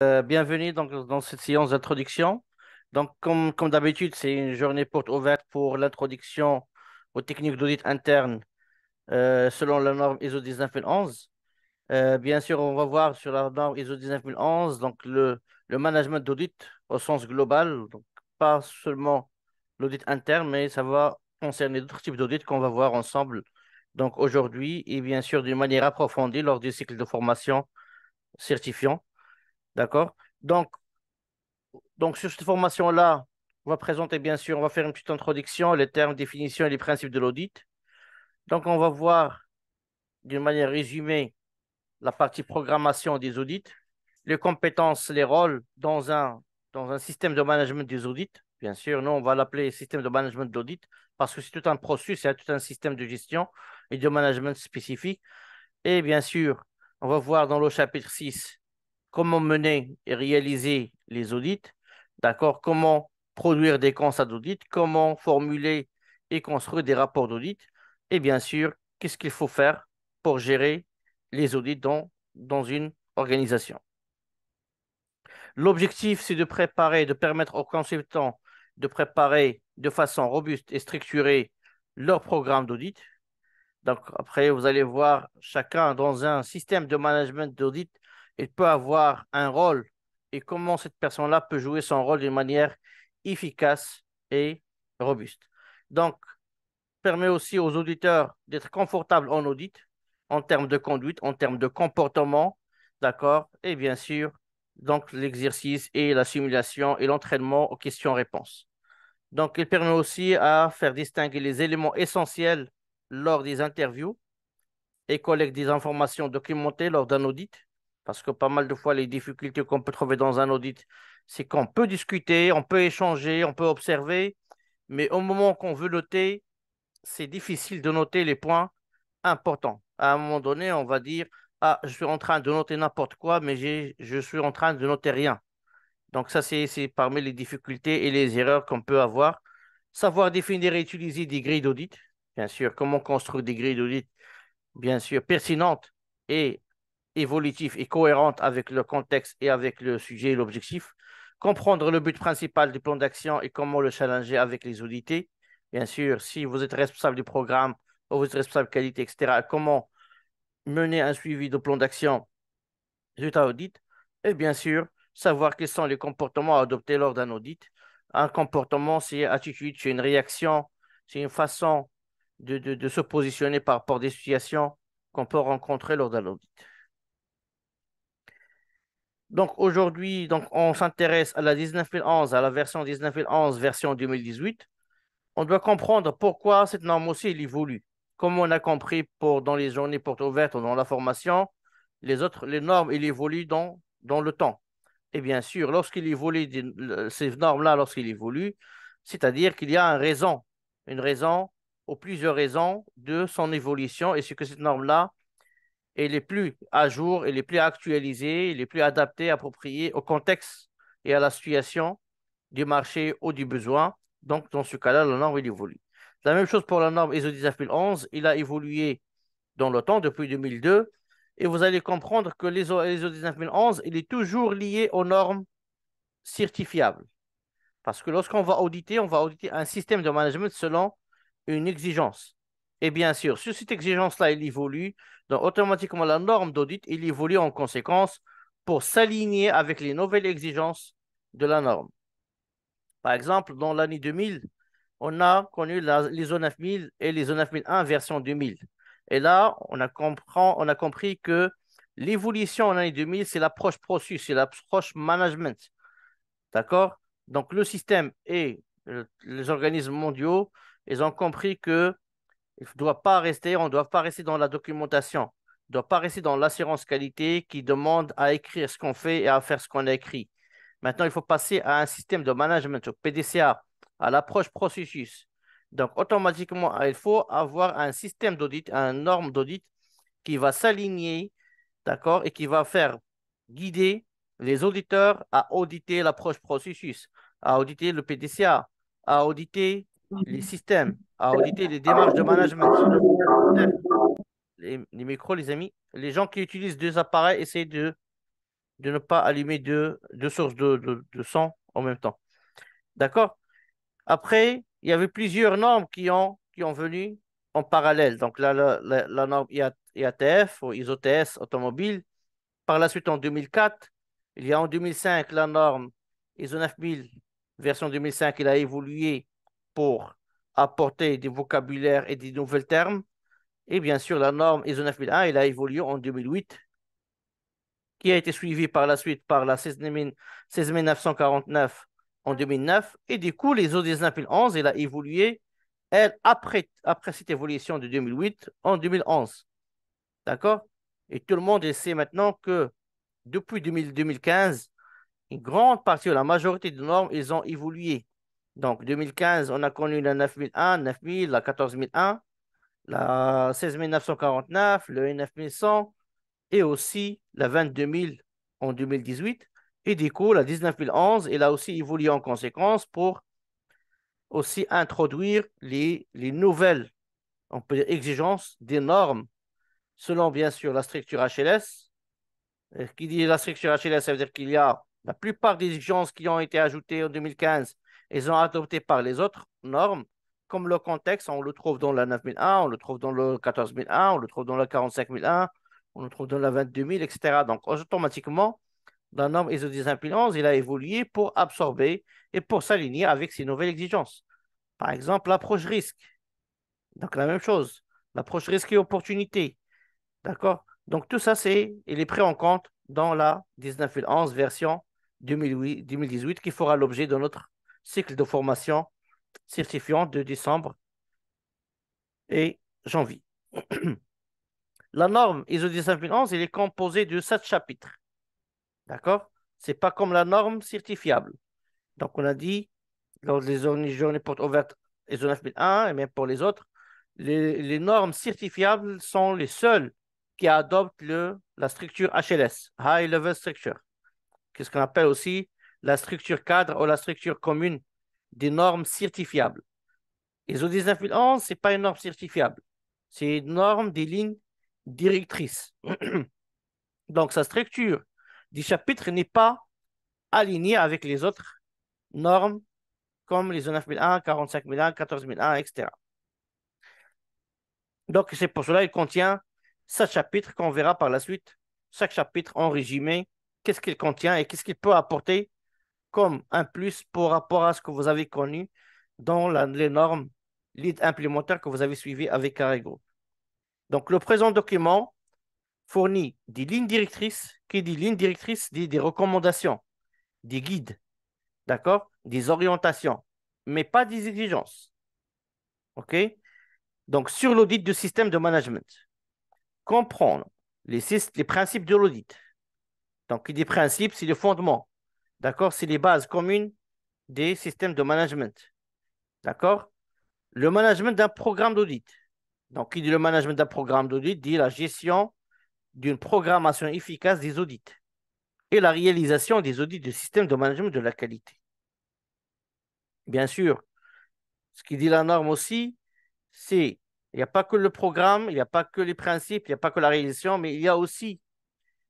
Bienvenue donc, dans cette séance d'introduction. Donc, comme d'habitude, c'est une journée porte ouverte pour l'introduction aux techniques d'audit interne selon la norme ISO 19011. Bien sûr, on va voir sur la norme ISO 19011 donc le management d'audit au sens global, donc pas seulement l'audit interne, mais ça va concerner d'autres types d'audits qu'on va voir ensemble donc aujourd'hui et bien sûr d'une manière approfondie lors du cycle de formation certifiant. D'accord? Donc, sur cette formation-là, on va présenter, bien sûr, on va faire une petite introduction, les termes, définitions et les principes de l'audit. Donc, on va voir d'une manière résumée la partie programmation des audits, les compétences, les rôles dans un système de management des audits. Bien sûr, nous, on va l'appeler système de management d'audit parce que c'est tout un processus, c'est tout un système de gestion et de management spécifique. Et bien sûr, on va voir dans le chapitre 6 comment mener et réaliser les audits, d'accord? Comment produire des constats d'audit, comment formuler et construire des rapports d'audit, et bien sûr, qu'est-ce qu'il faut faire pour gérer les audits dans une organisation. L'objectif, c'est de préparer, de permettre aux consultants de préparer de façon robuste et structurée leur programme d'audit. Donc, après, vous allez voir, chacun dans un système de management d'audit, il peut avoir un rôle et comment cette personne-là peut jouer son rôle d'une manière efficace et robuste. Donc, permet aussi aux auditeurs d'être confortables en audit, en termes de conduite, en termes de comportement, d'accord? Et bien sûr, donc l'exercice et la simulation et l'entraînement aux questions-réponses. Donc, il permet aussi à faire distinguer les éléments essentiels lors des interviews et collecte des informations documentées lors d'un audit. Parce que pas mal de fois, les difficultés qu'on peut trouver dans un audit, c'est qu'on peut discuter, on peut échanger, on peut observer, mais au moment qu'on veut noter, c'est difficile de noter les points importants. À un moment donné, on va dire, ah, je suis en train de noter n'importe quoi, mais je suis en train de noter rien. Donc ça, c'est parmi les difficultés et les erreurs qu'on peut avoir. Savoir définir et utiliser des grilles d'audit. Bien sûr, comment construire des grilles d'audit bien sûr, pertinente et évolutive et cohérente avec le contexte et avec le sujet et l'objectif. Comprendre le but principal du plan d'action et comment le challenger avec les audités. Bien sûr, si vous êtes responsable du programme ou vous êtes responsable qualité, etc., comment mener un suivi de plan d'action résultat audit. Et bien sûr, savoir quels sont les comportements à adopter lors d'un audit. Un comportement, c'est une attitude, c'est une réaction, c'est une façon de se positionner par rapport à des situations qu'on peut rencontrer lors d'un audit. Donc aujourd'hui, donc on s'intéresse à la 19011, à la version 19011, version 2018. On doit comprendre pourquoi cette norme aussi elle évolue. Comme on a compris dans les journées portes ouvertes ou dans la formation, les normes elles évoluent dans le temps. Et bien sûr, lorsqu'il évolue, ces normes-là, lorsqu'il évolue, c'est-à-dire qu'il y a une raison ou plusieurs raisons de son évolution, et c'est que cette norme-là, elle est plus à jour, elle est plus actualisée, elle est plus adaptée, appropriée au contexte et à la situation du marché ou du besoin. Donc, dans ce cas-là, la norme, elle évolue. La même chose pour la norme ISO 19011, il a évolué dans le temps depuis 2002, et vous allez comprendre que l'ISO 19011, il est toujours lié aux normes certifiable. Parce que lorsqu'on va auditer, on va auditer un système de management selon une exigence. Et bien sûr, si cette exigence-là, elle évolue, donc automatiquement, la norme d'audit, elle évolue en conséquence pour s'aligner avec les nouvelles exigences de la norme. Par exemple, dans l'année 2000, on a connu l'ISO 9000 et l'ISO 9001 version 2000. Et là, on a compris que l'évolution en année 2000, c'est l'approche processus, c'est l'approche management. D'accord? Donc, le système et les organismes mondiaux, ils ont compris que il ne doit pas rester, on ne doit pas rester dans la documentation, on ne doit pas rester dans l'assurance qualité qui demande à écrire ce qu'on fait et à faire ce qu'on a écrit. Maintenant, il faut passer à un système de management, au PDCA, à l'approche processus. Donc, automatiquement, il faut avoir un système d'audit, un norme d'audit qui va s'aligner, d'accord, et qui va faire guider les auditeurs à auditer l'approche processus, à auditer le PDCA, à auditer les systèmes, à auditer les démarches de management. Les micros, les amis, les gens qui utilisent deux appareils, essayent de de ne pas allumer deux sources de son en même temps. D'accord? Après, il y avait plusieurs normes qui ont venu en parallèle. Donc là, la norme IATF ou ISO-TS automobile. Par la suite, en 2004, il y a en 2005 la norme ISO 9000, version 2005, il a évolué pour apporter des vocabulaires et des nouvelles termes. Et bien sûr, la norme ISO 9001, elle a évolué en 2008, qui a été suivie par la suite par la 16949 en 2009. Et du coup, l'ISO 19011, elle a évolué, elle, après cette évolution de 2008, en 2011. D'accord? Et tout le monde sait maintenant que depuis 2015, une grande partie ou la majorité des normes, ils ont évolué. Donc, 2015, on a connu la 9001, 9000, la 14001, la 16949, le 9100 et aussi la 22000 en 2018. Et du coup, la 19011, elle a aussi évolué en conséquence pour aussi introduire les nouvelles, on peut dire, exigences des normes selon bien sûr la structure HLS. Qui dit la structure HLS, ça veut dire qu'il y a la plupart des exigences qui ont été ajoutées en 2015, elles sont adoptées par les autres normes. Comme le contexte, on le trouve dans la 9001, on le trouve dans le 14001, on le trouve dans la 45001, on le trouve dans la 22000, etc. Donc, automatiquement, la norme ISO 19011, il a évolué pour absorber et pour s'aligner avec ces nouvelles exigences. Par exemple, l'approche risque. Donc, la même chose. L'approche risque et opportunité. D'accord? Donc, tout ça, il est pris en compte dans la 19011 version 2018 qui fera l'objet de notre cycle de formation certifiant de décembre et janvier. La norme ISO 19011, elle est composée de 7 chapitres. D'accord? C'est pas comme la norme certifiable. Donc, on a dit, lors des journées portes ouvertes ISO 9001 et même pour les autres, les normes certifiables sont les seules qui adoptent la structure HLS, High Level Structure, qu'est-ce qu'on appelle aussi la structure cadre ou la structure commune des normes certifiables. ISO 19011, ce n'est pas une norme certifiable, c'est une norme des lignes directrices. Donc, sa structure du chapitre n'est pas alignée avec les autres normes comme les ISO 9001, 45001, 14001, etc. Donc, c'est pour cela qu'il contient 7 chapitres qu'on verra par la suite. Chaque chapitre en résumé, qu'est-ce qu'il contient et qu'est-ce qu'il peut apporter comme un plus par rapport à ce que vous avez connu dans les normes lead implémentaires que vous avez suivies avec Carrego. Donc, le présent document fournit des lignes directrices, qui dit lignes directrices, dit des recommandations, des guides, d'accord? Des orientations, mais pas des exigences. OK? Donc, sur l'audit de système de management, comprendre les principes de l'audit. Donc, des principes, c'est le fondement. D'accord? C'est les bases communes des systèmes de management. D'accord? Le management d'un programme d'audit. Donc, qui dit le management d'un programme d'audit dit la gestion d'une programmation efficace des audits et la réalisation des audits du système de management de la qualité. Bien sûr, ce qui dit la norme aussi, c'est il n'y a pas que le programme, il n'y a pas que les principes, il n'y a pas que la réalisation, mais il y a aussi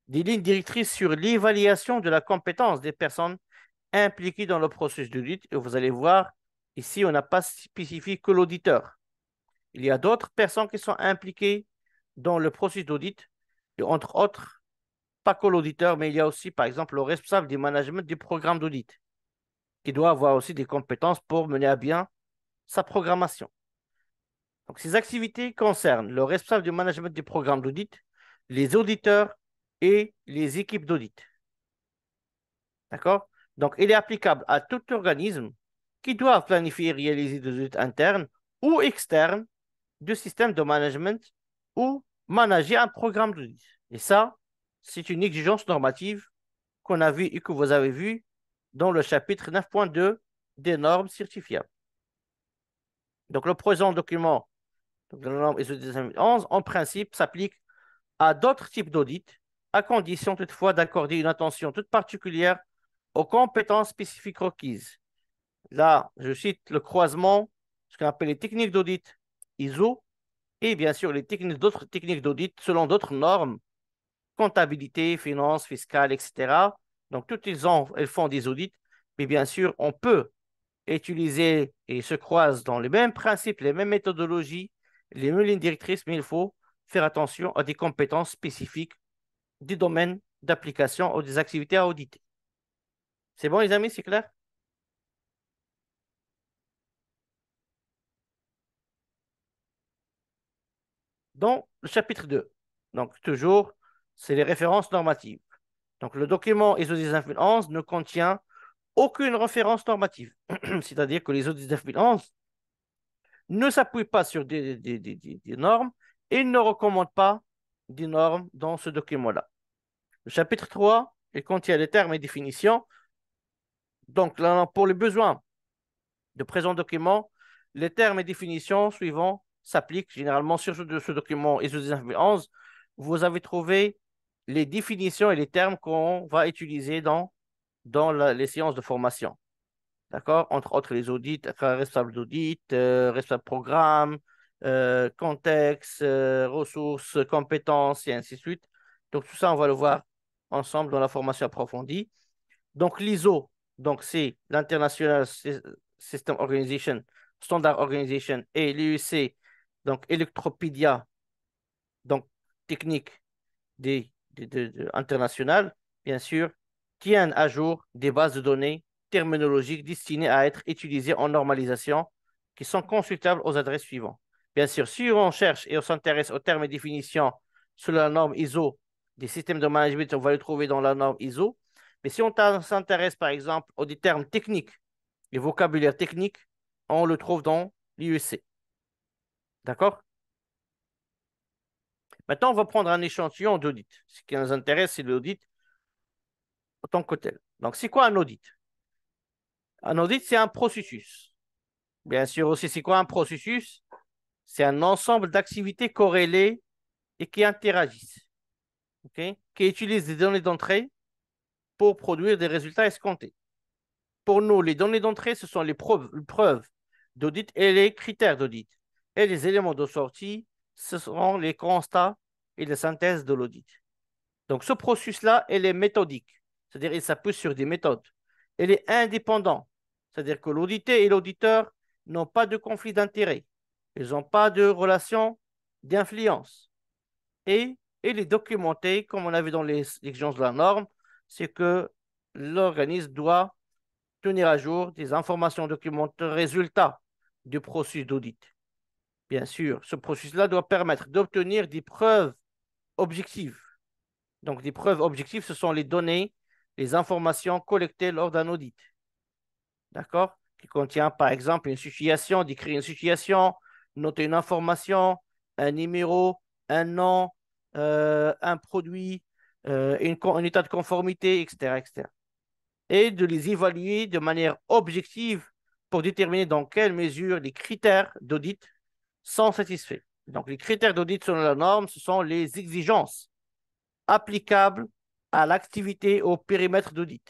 des lignes directrices sur l'évaluation de la compétence des personnes impliquées dans le processus d'audit. Et vous allez voir, ici, on n'a pas spécifié que l'auditeur. Il y a d'autres personnes qui sont impliquées dans le processus d'audit, et entre autres, pas que l'auditeur, mais il y a aussi, par exemple, le responsable du management du programme d'audit, qui doit avoir aussi des compétences pour mener à bien sa programmation. Donc, ces activités concernent le responsable du management du programme d'audit, les auditeurs et les équipes d'audit. D'accord? Donc, il est applicable à tout organisme qui doit planifier et réaliser des audits internes ou externes de systèmes de management ou manager un programme d'audit. Et ça, c'est une exigence normative qu'on a vue et que vous avez vue dans le chapitre 9.2 des normes certifiables. Donc, le présent document, donc la norme ISO 19011, en principe, s'applique à d'autres types d'audits, à condition toutefois d'accorder une attention toute particulière aux compétences spécifiques requises. Là, je cite le croisement, ce qu'on appelle les techniques d'audit ISO, et bien sûr les techniques d'autres techniques d'audit selon d'autres normes, comptabilité, finance, fiscale, etc. Donc, toutes elles font des audits, mais bien sûr, on peut utiliser et se croisent dans les mêmes principes, les mêmes méthodologies, les mêmes lignes directrices, mais il faut faire attention à des compétences spécifiques du domaine d'application ou des activités à auditer. C'est bon, les amis, c'est clair? Dans le chapitre 2, donc toujours, c'est les références normatives. Donc, le document ISO 19011 ne contient aucune référence normative. C'est-à-dire que les ISO 19011 ne s'appuient pas sur des normes et ne recommandent pas des normes dans ce document-là. Le chapitre 3, il contient les termes et définitions. Donc, là, pour les besoins de présent document, les termes et définitions suivants s'appliquent généralement sur ce document ISO 19011. Vous avez trouvé les définitions et les termes qu'on va utiliser dans les séances de formation. D'accord? Entre autres, les audits, responsable d'audit, responsable programme, contexte, ressources, compétences, et ainsi de suite. Donc, tout ça, on va le voir ensemble dans la formation approfondie. Donc, l'ISO, donc c'est l'International System Organization, Standard Organization, et l'IEC, donc Electropedia, donc technique internationales, bien sûr, tiennent à jour des bases de données terminologiques destinées à être utilisées en normalisation qui sont consultables aux adresses suivantes. Bien sûr, si on cherche et on s'intéresse aux termes et définitions sur la norme ISO des systèmes de management, on va le trouver dans la norme ISO. Mais si on s'intéresse, par exemple, aux des termes techniques, les vocabulaires techniques, on le trouve dans l'IEC. D'accord? Maintenant, on va prendre un échantillon d'audit. Ce qui nous intéresse, c'est l'audit en tant que tel. Donc, c'est quoi un audit? Un audit, c'est un processus. Bien sûr aussi, c'est quoi un processus? C'est un ensemble d'activités corrélées et qui interagissent, ok? Qui utilisent des données d'entrée pour produire des résultats escomptés. Pour nous, les données d'entrée, ce sont les preuves d'audit et les critères d'audit. Et les éléments de sortie, ce seront les constats et les synthèses de l'audit. Donc, ce processus-là, il est méthodique, c'est-à-dire il s'appuie sur des méthodes. Il est indépendant, c'est-à-dire que l'audité et l'auditeur n'ont pas de conflit d'intérêt. Ils n'ont pas de relation d'influence. Et il est documenté, comme on a vu dans les exigences de la norme, c'est que l'organisme doit tenir à jour des informations documentées résultats du processus d'audit. Bien sûr, ce processus-là doit permettre d'obtenir des preuves objectives. Donc, des preuves objectives, ce sont les données, les informations collectées lors d'un audit. D'accord? Qui contient, par exemple, une situation, d'écrire une situation, noter une information, un numéro, un nom, un produit, un état de conformité, etc., etc. Et de les évaluer de manière objective pour déterminer dans quelle mesure les critères d'audit sont satisfaits. Donc, les critères d'audit selon la norme, ce sont les exigences applicables à l'activité au périmètre d'audit.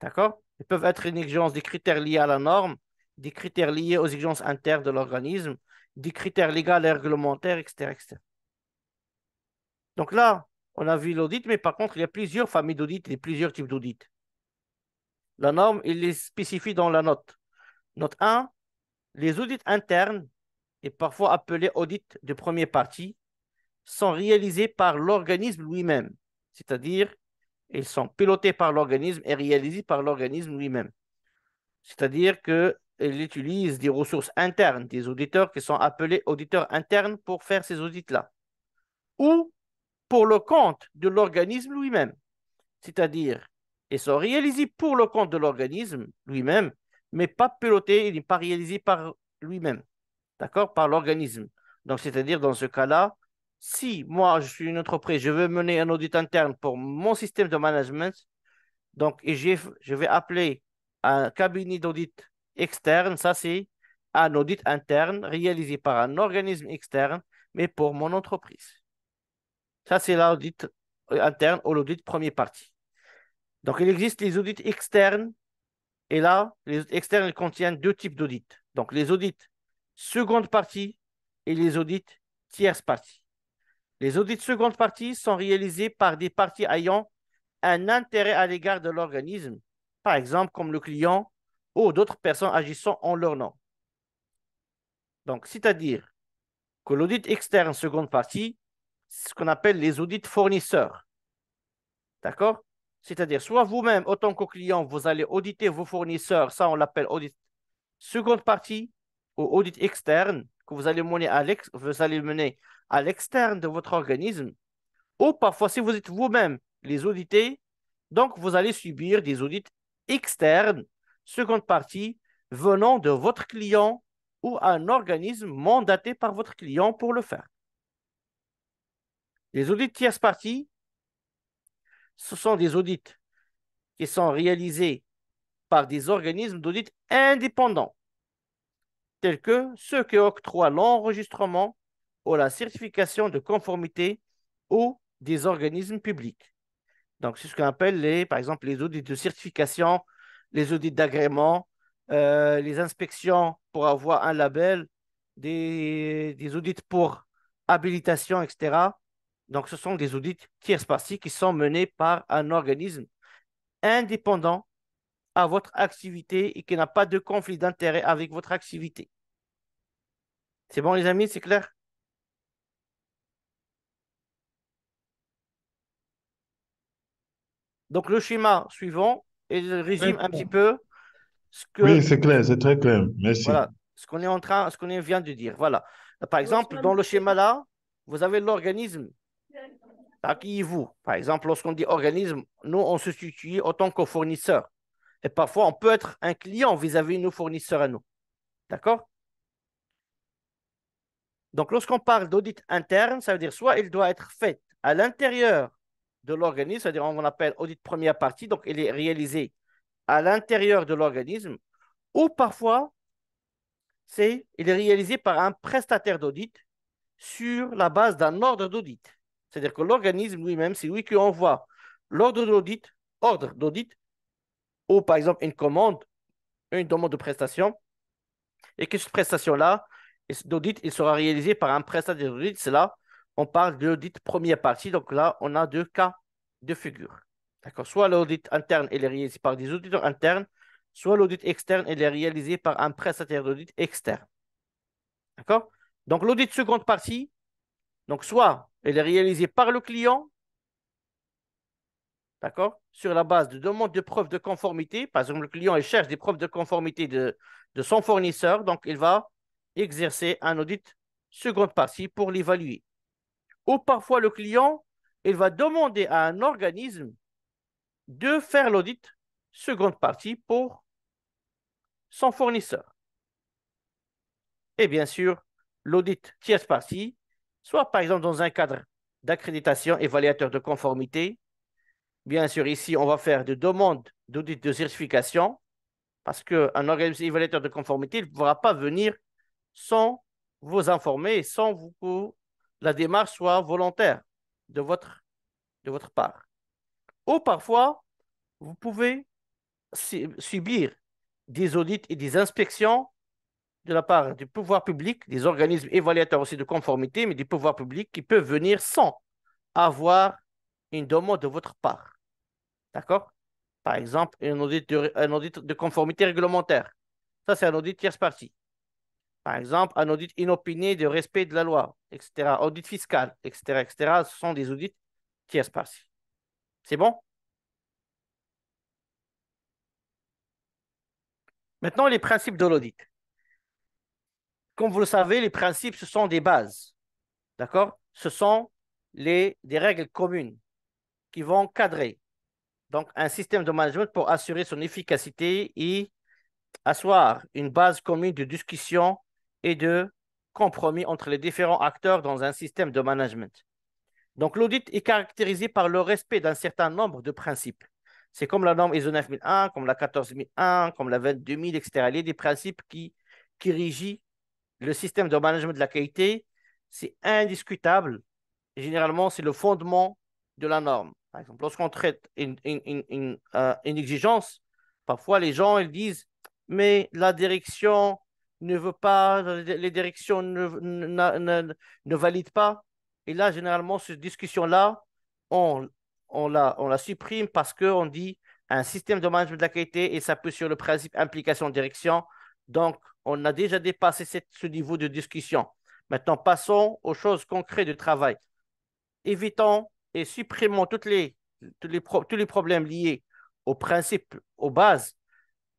D'accord? Ils peuvent être une exigence des critères liés à la norme, des critères liés aux exigences internes de l'organisme, des critères légaux et réglementaires, etc., etc. Donc là, on a vu l'audit, mais par contre, il y a plusieurs familles d'audit et plusieurs types d'audit. La norme, il les spécifie dans la note. Note 1, les audits internes, et parfois appelés audits de première partie, sont réalisés par l'organisme lui-même, c'est-à-dire ils sont pilotés par l'organisme et réalisés par l'organisme lui-même. C'est-à-dire qu'il utilise des ressources internes, des auditeurs qui sont appelés auditeurs internes pour faire ces audits-là, ou pour le compte de l'organisme lui-même. C'est-à-dire, ils sont réalisés pour le compte de l'organisme lui-même, mais pas pilotés, il n'est pas réalisé par lui-même, d'accord, par l'organisme. Donc, c'est-à-dire, dans ce cas-là, si moi, je suis une entreprise, je veux mener un audit interne pour mon système de management, donc je vais appeler un cabinet d'audit externe, ça c'est un audit interne réalisé par un organisme externe, mais pour mon entreprise. Ça, c'est l'audit interne ou l'audit première partie. Donc, il existe les audits externes, et là, les audits externes ils contiennent deux types d'audits. Donc, les audits seconde partie et les audits tierce partie. Les audits seconde partie sont réalisés par des parties ayant un intérêt à l'égard de l'organisme, par exemple comme le client ou d'autres personnes agissant en leur nom. Donc, c'est-à-dire que l'audit externe seconde partie, c'est ce qu'on appelle les audits fournisseurs. D'accord? C'est-à-dire, soit vous-même, autant que client, vous allez auditer vos fournisseurs, ça on l'appelle audit seconde partie ou audit externe, que vous allez mener à l'externe de votre organisme, ou parfois, si vous êtes vous-même les auditer, donc vous allez subir des audits externes, seconde partie, venant de votre client ou un organisme mandaté par votre client pour le faire. Les audits tierce partie, ce sont des audits qui sont réalisés par des organismes d'audit indépendants, tels que ceux qui octroient l'enregistrement ou la certification de conformité ou des organismes publics. Donc, c'est ce qu'on appelle, par exemple, les audits de certification, les audits d'agrément, les inspections pour avoir un label, des audits pour habilitation, etc. Donc, ce sont des audits tierce partie qui sont menés par un organisme indépendant à votre activité et qui n'a pas de conflit d'intérêt avec votre activité. C'est bon, les amis, c'est clair? Donc, le schéma suivant, il résume un petit peu ce que, Oui, c'est clair, c'est très clair. Merci. voilà, ce qu'on vient de dire. Voilà. Par exemple, dans le schéma là, vous avez l'organisme à qui vous. Par exemple, lorsqu'on dit organisme, nous, on se situe autant que fournisseur. Et parfois, on peut être un client vis-à-vis de nos fournisseurs à nous. D'accord? Donc, lorsqu'on parle d'audit interne, ça veut dire soit il doit être fait à l'intérieur de l'organisme, c'est-à-dire on appelle audit première partie, donc il est réalisé à l'intérieur de l'organisme, ou parfois, il est réalisé par un prestataire d'audit sur la base d'un ordre d'audit. C'est-à-dire que l'organisme lui-même, c'est lui qui envoie l'ordre d'audit, ordre d'audit, ou par exemple une demande de prestation, et que cette prestation-là, d'audit, il sera réalisé par un prestataire d'audit. C'est là, on parle d'audit première partie. Donc là, on a deux cas de figure. D'accord? Soit l'audit interne, il est réalisé par des auditeurs internes, soit l'audit externe, il est réalisé par un prestataire d'audit externe. D'accord? Donc l'audit seconde partie, donc soit il est réalisé par le client, d'accord, sur la base de demandes de preuves de conformité. Par exemple, le client il cherche des preuves de conformité de son fournisseur, donc il va exercer un audit seconde partie pour l'évaluer. Ou parfois, le client, il va demander à un organisme de faire l'audit seconde partie pour son fournisseur. Et bien sûr, l'audit tierce partie, soit par exemple dans un cadre d'accréditation évaluateur de conformité. Bien sûr, ici, on va faire des demandes d'audit de certification parce qu'un organisme évaluateur de conformité ne pourra pas venir sans vous informer et sans que la démarche soit volontaire de votre part. Ou parfois, vous pouvez subir des audits et des inspections de la part du pouvoir public, des organismes évaluateurs aussi de conformité, mais du pouvoir public qui peuvent venir sans avoir une demande de votre part. D'accord? Par exemple, un audit de conformité réglementaire. Ça, c'est un audit tierce partie. Par exemple, un audit inopiné de respect de la loi, etc. Audit fiscal, etc., etc. Ce sont des audits tierce partie. C'est bon? Maintenant, les principes de l'audit. Comme vous le savez, les principes, ce sont des bases. D'accord? Ce sont des règles communes qui vont cadrer donc un système de management pour assurer son efficacité et asseoir une base commune de discussion et de compromis entre les différents acteurs dans un système de management. Donc, l'audit est caractérisé par le respect d'un certain nombre de principes. C'est comme la norme ISO 9001, comme la 14001, comme la 22000, etc. Il y a des principes qui régissent le système de management de la qualité. C'est indiscutable. Généralement, c'est le fondement de la norme. Par exemple, lorsqu'on traite une exigence, parfois les gens ils disent, mais la direction ne veut pas, les directions ne valident pas. Et là, généralement, cette discussion-là, on, on la supprime parce qu'on dit un système de management de la qualité et ça peut sur le principe implication-direction. Donc, on a déjà dépassé ce niveau de discussion. Maintenant, passons aux choses concrètes de travail. Évitons et supprimons tous les problèmes liés aux principes, aux bases.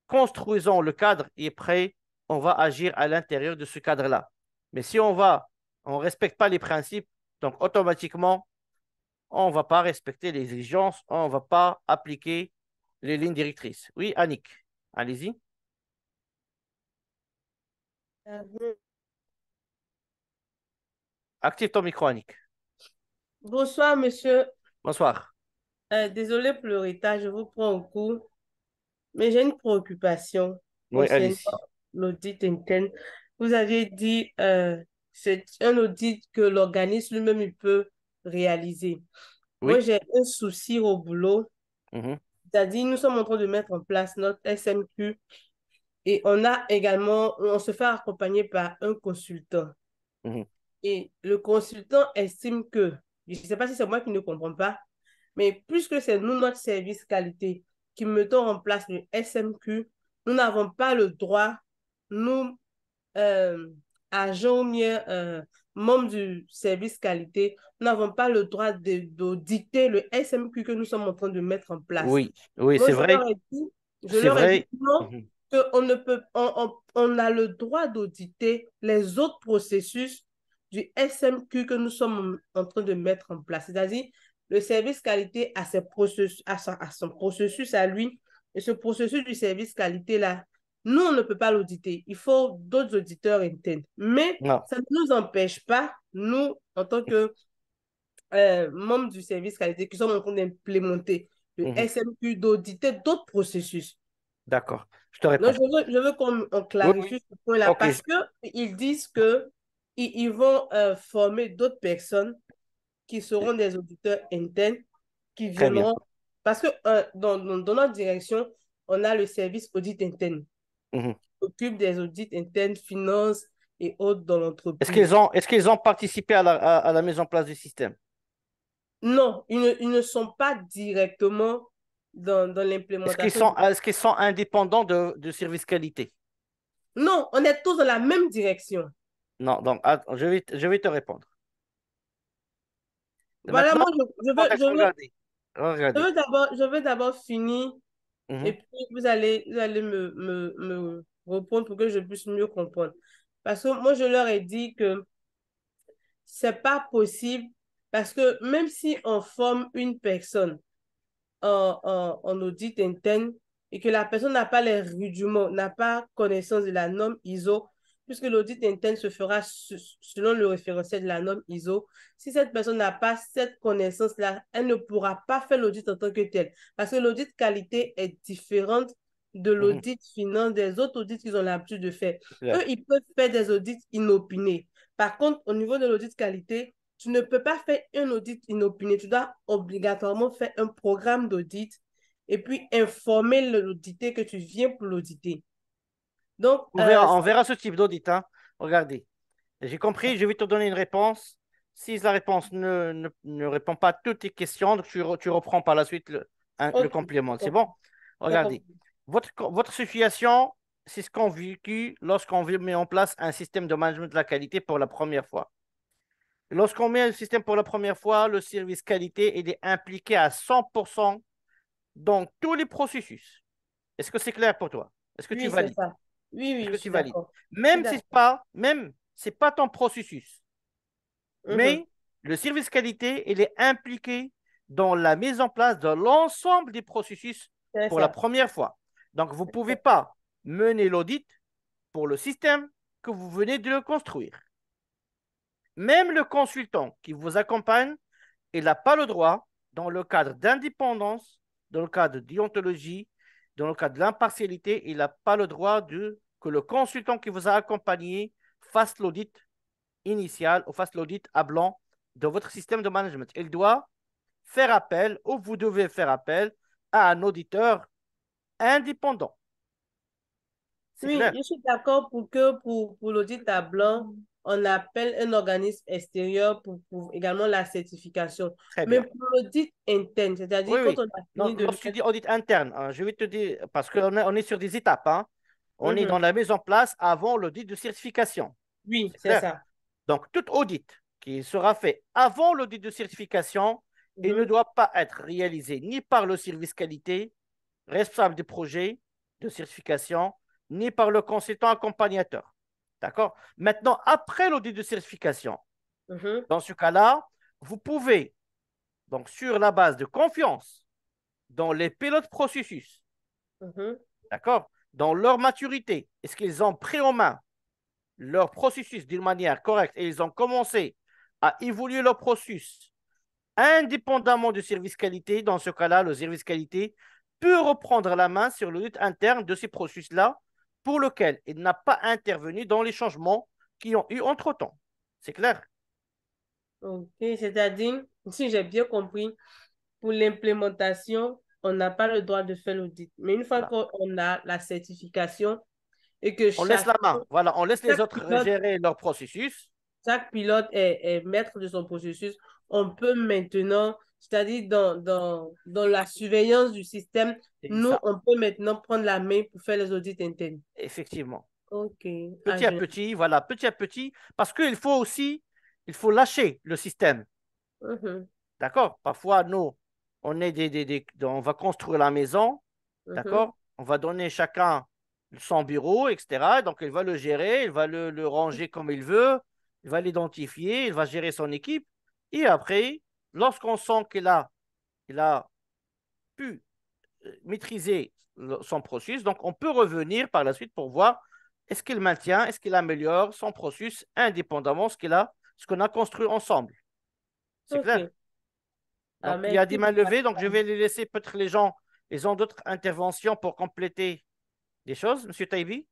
Construisons le cadre et après, on va agir à l'intérieur de ce cadre-là. Mais si on ne respecte pas les principes, donc automatiquement, on ne va pas respecter les exigences, on ne va pas appliquer les lignes directrices. Oui, Annick, allez-y. Euh, Active ton micro, Annick. Bonsoir, monsieur. Bonsoir. Désolé pour le retard, je vous prends au cours, mais j'ai une préoccupation Oui, concernant allez-y. l'audit interne. Vous aviez dit c'est un audit que l'organisme lui-même il peut réaliser. Moi, Oui. j'ai un souci au boulot, Mhm, c'est-à-dire nous sommes en train de mettre en place notre SMQ et on se fait accompagner par un consultant. mhm, Et le consultant estime que, je ne sais pas si c'est moi qui ne comprends pas, mais puisque c'est nous, notre service qualité, qui mettons en place le SMQ, nous n'avons pas le droit, nous, euh, agents ou bien membres du service qualité, nous n'avons pas le droit d'auditer le SMQ que nous sommes en train de mettre en place. oui, oui, Moi, c'est vrai. je C'est leur ai dit vrai. non, Mhm, qu'on ne peut, on a le droit d'auditer les autres processus du SMQ que nous sommes en train de mettre en place. C'est-à-dire, le service qualité a, a son processus à lui, et ce processus du service qualité-là, nous, on ne peut pas l'auditer. Il faut d'autres auditeurs internes. Mais non. ça ne nous empêche pas, nous, en tant que membres du service qualité, qui sommes en train d'implémenter le Mhm, SMQ, d'auditer d'autres processus. d'accord. Je te Donc, réponds. je veux qu'on on Oui, oui. clarifie ce point-là OK, parce qu'ils disent que ils vont former d'autres personnes qui seront des auditeurs internes qui très bien. viendront. Parce que dans notre direction, on a le service audit interne Mhm. qui s'occupe des audits internes, finances et autres dans Est-ce l'entreprise. qu'ils ont participé à la mise en place du système? Non, ils ne sont pas directement dans Est-ce qu'ils l'implémentation sont, du... est-ce qu'ils sont indépendants de service qualité? Non, on est tous dans la même direction. Non, donc attends, je vais te répondre. Voilà, Maintenant, moi, le contexte, regardez. Regardez. je veux d'abord finir et Mhm, puis vous allez me répondre pour que je puisse mieux comprendre. Parce que moi, je leur ai dit que c'est pas possible parce que même si on forme une personne en audit interne et que la personne n'a pas les rudiments, n'a pas connaissance de la norme ISO, puisque l'audit interne se fera selon le référentiel de la norme ISO. Si cette personne n'a pas cette connaissance-là, elle ne pourra pas faire l'audit en tant que tel. Parce que l'audit qualité est différente de mhm, l'audit finance, des autres audits qu'ils ont l'habitude de faire. c'est Eux, clair. ils peuvent faire des audits inopinés. Par contre, au niveau de l'audit qualité, tu ne peux pas faire un audit inopiné. Tu dois obligatoirement faire un programme d'audit et puis informer l'audité que tu viens pour l'auditer. Donc, On verra ce type d'audit, hein. Regardez. J'ai compris, je vais te donner une réponse. Si la réponse ne répond pas à toutes tes questions, donc tu reprends par la suite le ok, complément. C'est bon? d'accord, Regardez. d'accord. Votre situation, c'est ce qu'on vécu lorsqu'on met en place un système de management de la qualité pour la première fois. Lorsqu'on met un système pour la première fois, le service qualité il est impliqué à 100% dans tous les processus. Est-ce que c'est clair pour toi? Est-ce que tu Oui, c'est valides? ça. Oui, Est-ce oui, que je tu suis valides? d'accord. Je suis Même si d'accord. c'est pas ton processus, Mhm. mais le service qualité, il est impliqué dans la mise en place de l'ensemble des processus C'est pour la ça. première fois. Donc, vous ne pouvez pas mener l'audit pour le système que vous venez de le construire. Même le consultant qui vous accompagne, il n'a pas le droit, dans le cadre d'indépendance, dans le cadre de déontologie, dans le cadre de l'impartialité, il n'a pas le droit que le consultant qui vous a accompagné fasse l'audit initial ou fasse l'audit à blanc de votre système de management. Il doit faire appel ou vous devez faire appel à un auditeur indépendant. C'est Oui, clair? je suis d'accord pour que pour l'audit à blanc, on appelle un organisme extérieur pour également la certification. Très Mais bien. pour l'audit interne, Oui, c'est-à-dire quand oui. on a Non, fini de lorsque tu dis mettre... audit interne, hein, je vais te dire, parce on est sur des étapes, hein. On est Mhm. dans la mise en place avant l'audit de certification. Oui, C'est c'est clair? ça. Donc, tout audit qui sera fait avant l'audit de certification, il ne Mhm. doit pas être réalisé ni par le service qualité, responsable du projet de certification, ni par le consultant accompagnateur. D'accord? Maintenant, après l'audit de certification, Mhm. dans ce cas-là, vous pouvez, donc sur la base de confiance dans les pilotes processus, Mhm. d'accord? Dans leur maturité, est-ce qu'ils ont pris en main leur processus d'une manière correcte et ils ont commencé à évoluer leur processus indépendamment du service qualité. Dans ce cas-là, le service qualité peut reprendre la main sur l'audit interne de ces processus-là pour lequel il n'a pas intervenu dans les changements qui ont eu entre-temps. C'est clair? Ok, c'est-à-dire, si j'ai bien compris, pour l'implémentation, on n'a pas le droit de faire l'audit. Mais une fois Voilà. qu'on a la certification et que On laisse la main. Voilà, on laisse les chaque autres pilote, gérer leur processus. chaque pilote est maître de son processus, on peut maintenant, c'est-à-dire dans la surveillance du système, C'est nous, ça, on peut maintenant prendre la main pour faire les audits internes. effectivement. Ok. Ah, Petit à petit, voilà, petit à petit, parce qu'il faut aussi, il faut lâcher le système. Mhm, D'accord? Parfois, nous, on va construire la maison. mhm. D'accord? On va donner chacun son bureau, etc. Donc, il va le gérer, il va le ranger comme il veut, il va l'identifier, il va gérer son équipe. Et après, lorsqu'on sent qu'il a pu maîtriser son processus, donc on peut revenir par la suite pour voir est-ce qu'il maintient, est-ce qu'il améliore son processus indépendamment de ce qu'on a construit ensemble. C'est clair? Ok. Ah, Donc, il y a merci des pour mains la- levées, donc je vais les laisser peut-être les gens, ils ont d'autres interventions pour compléter des choses, Monsieur Taibi?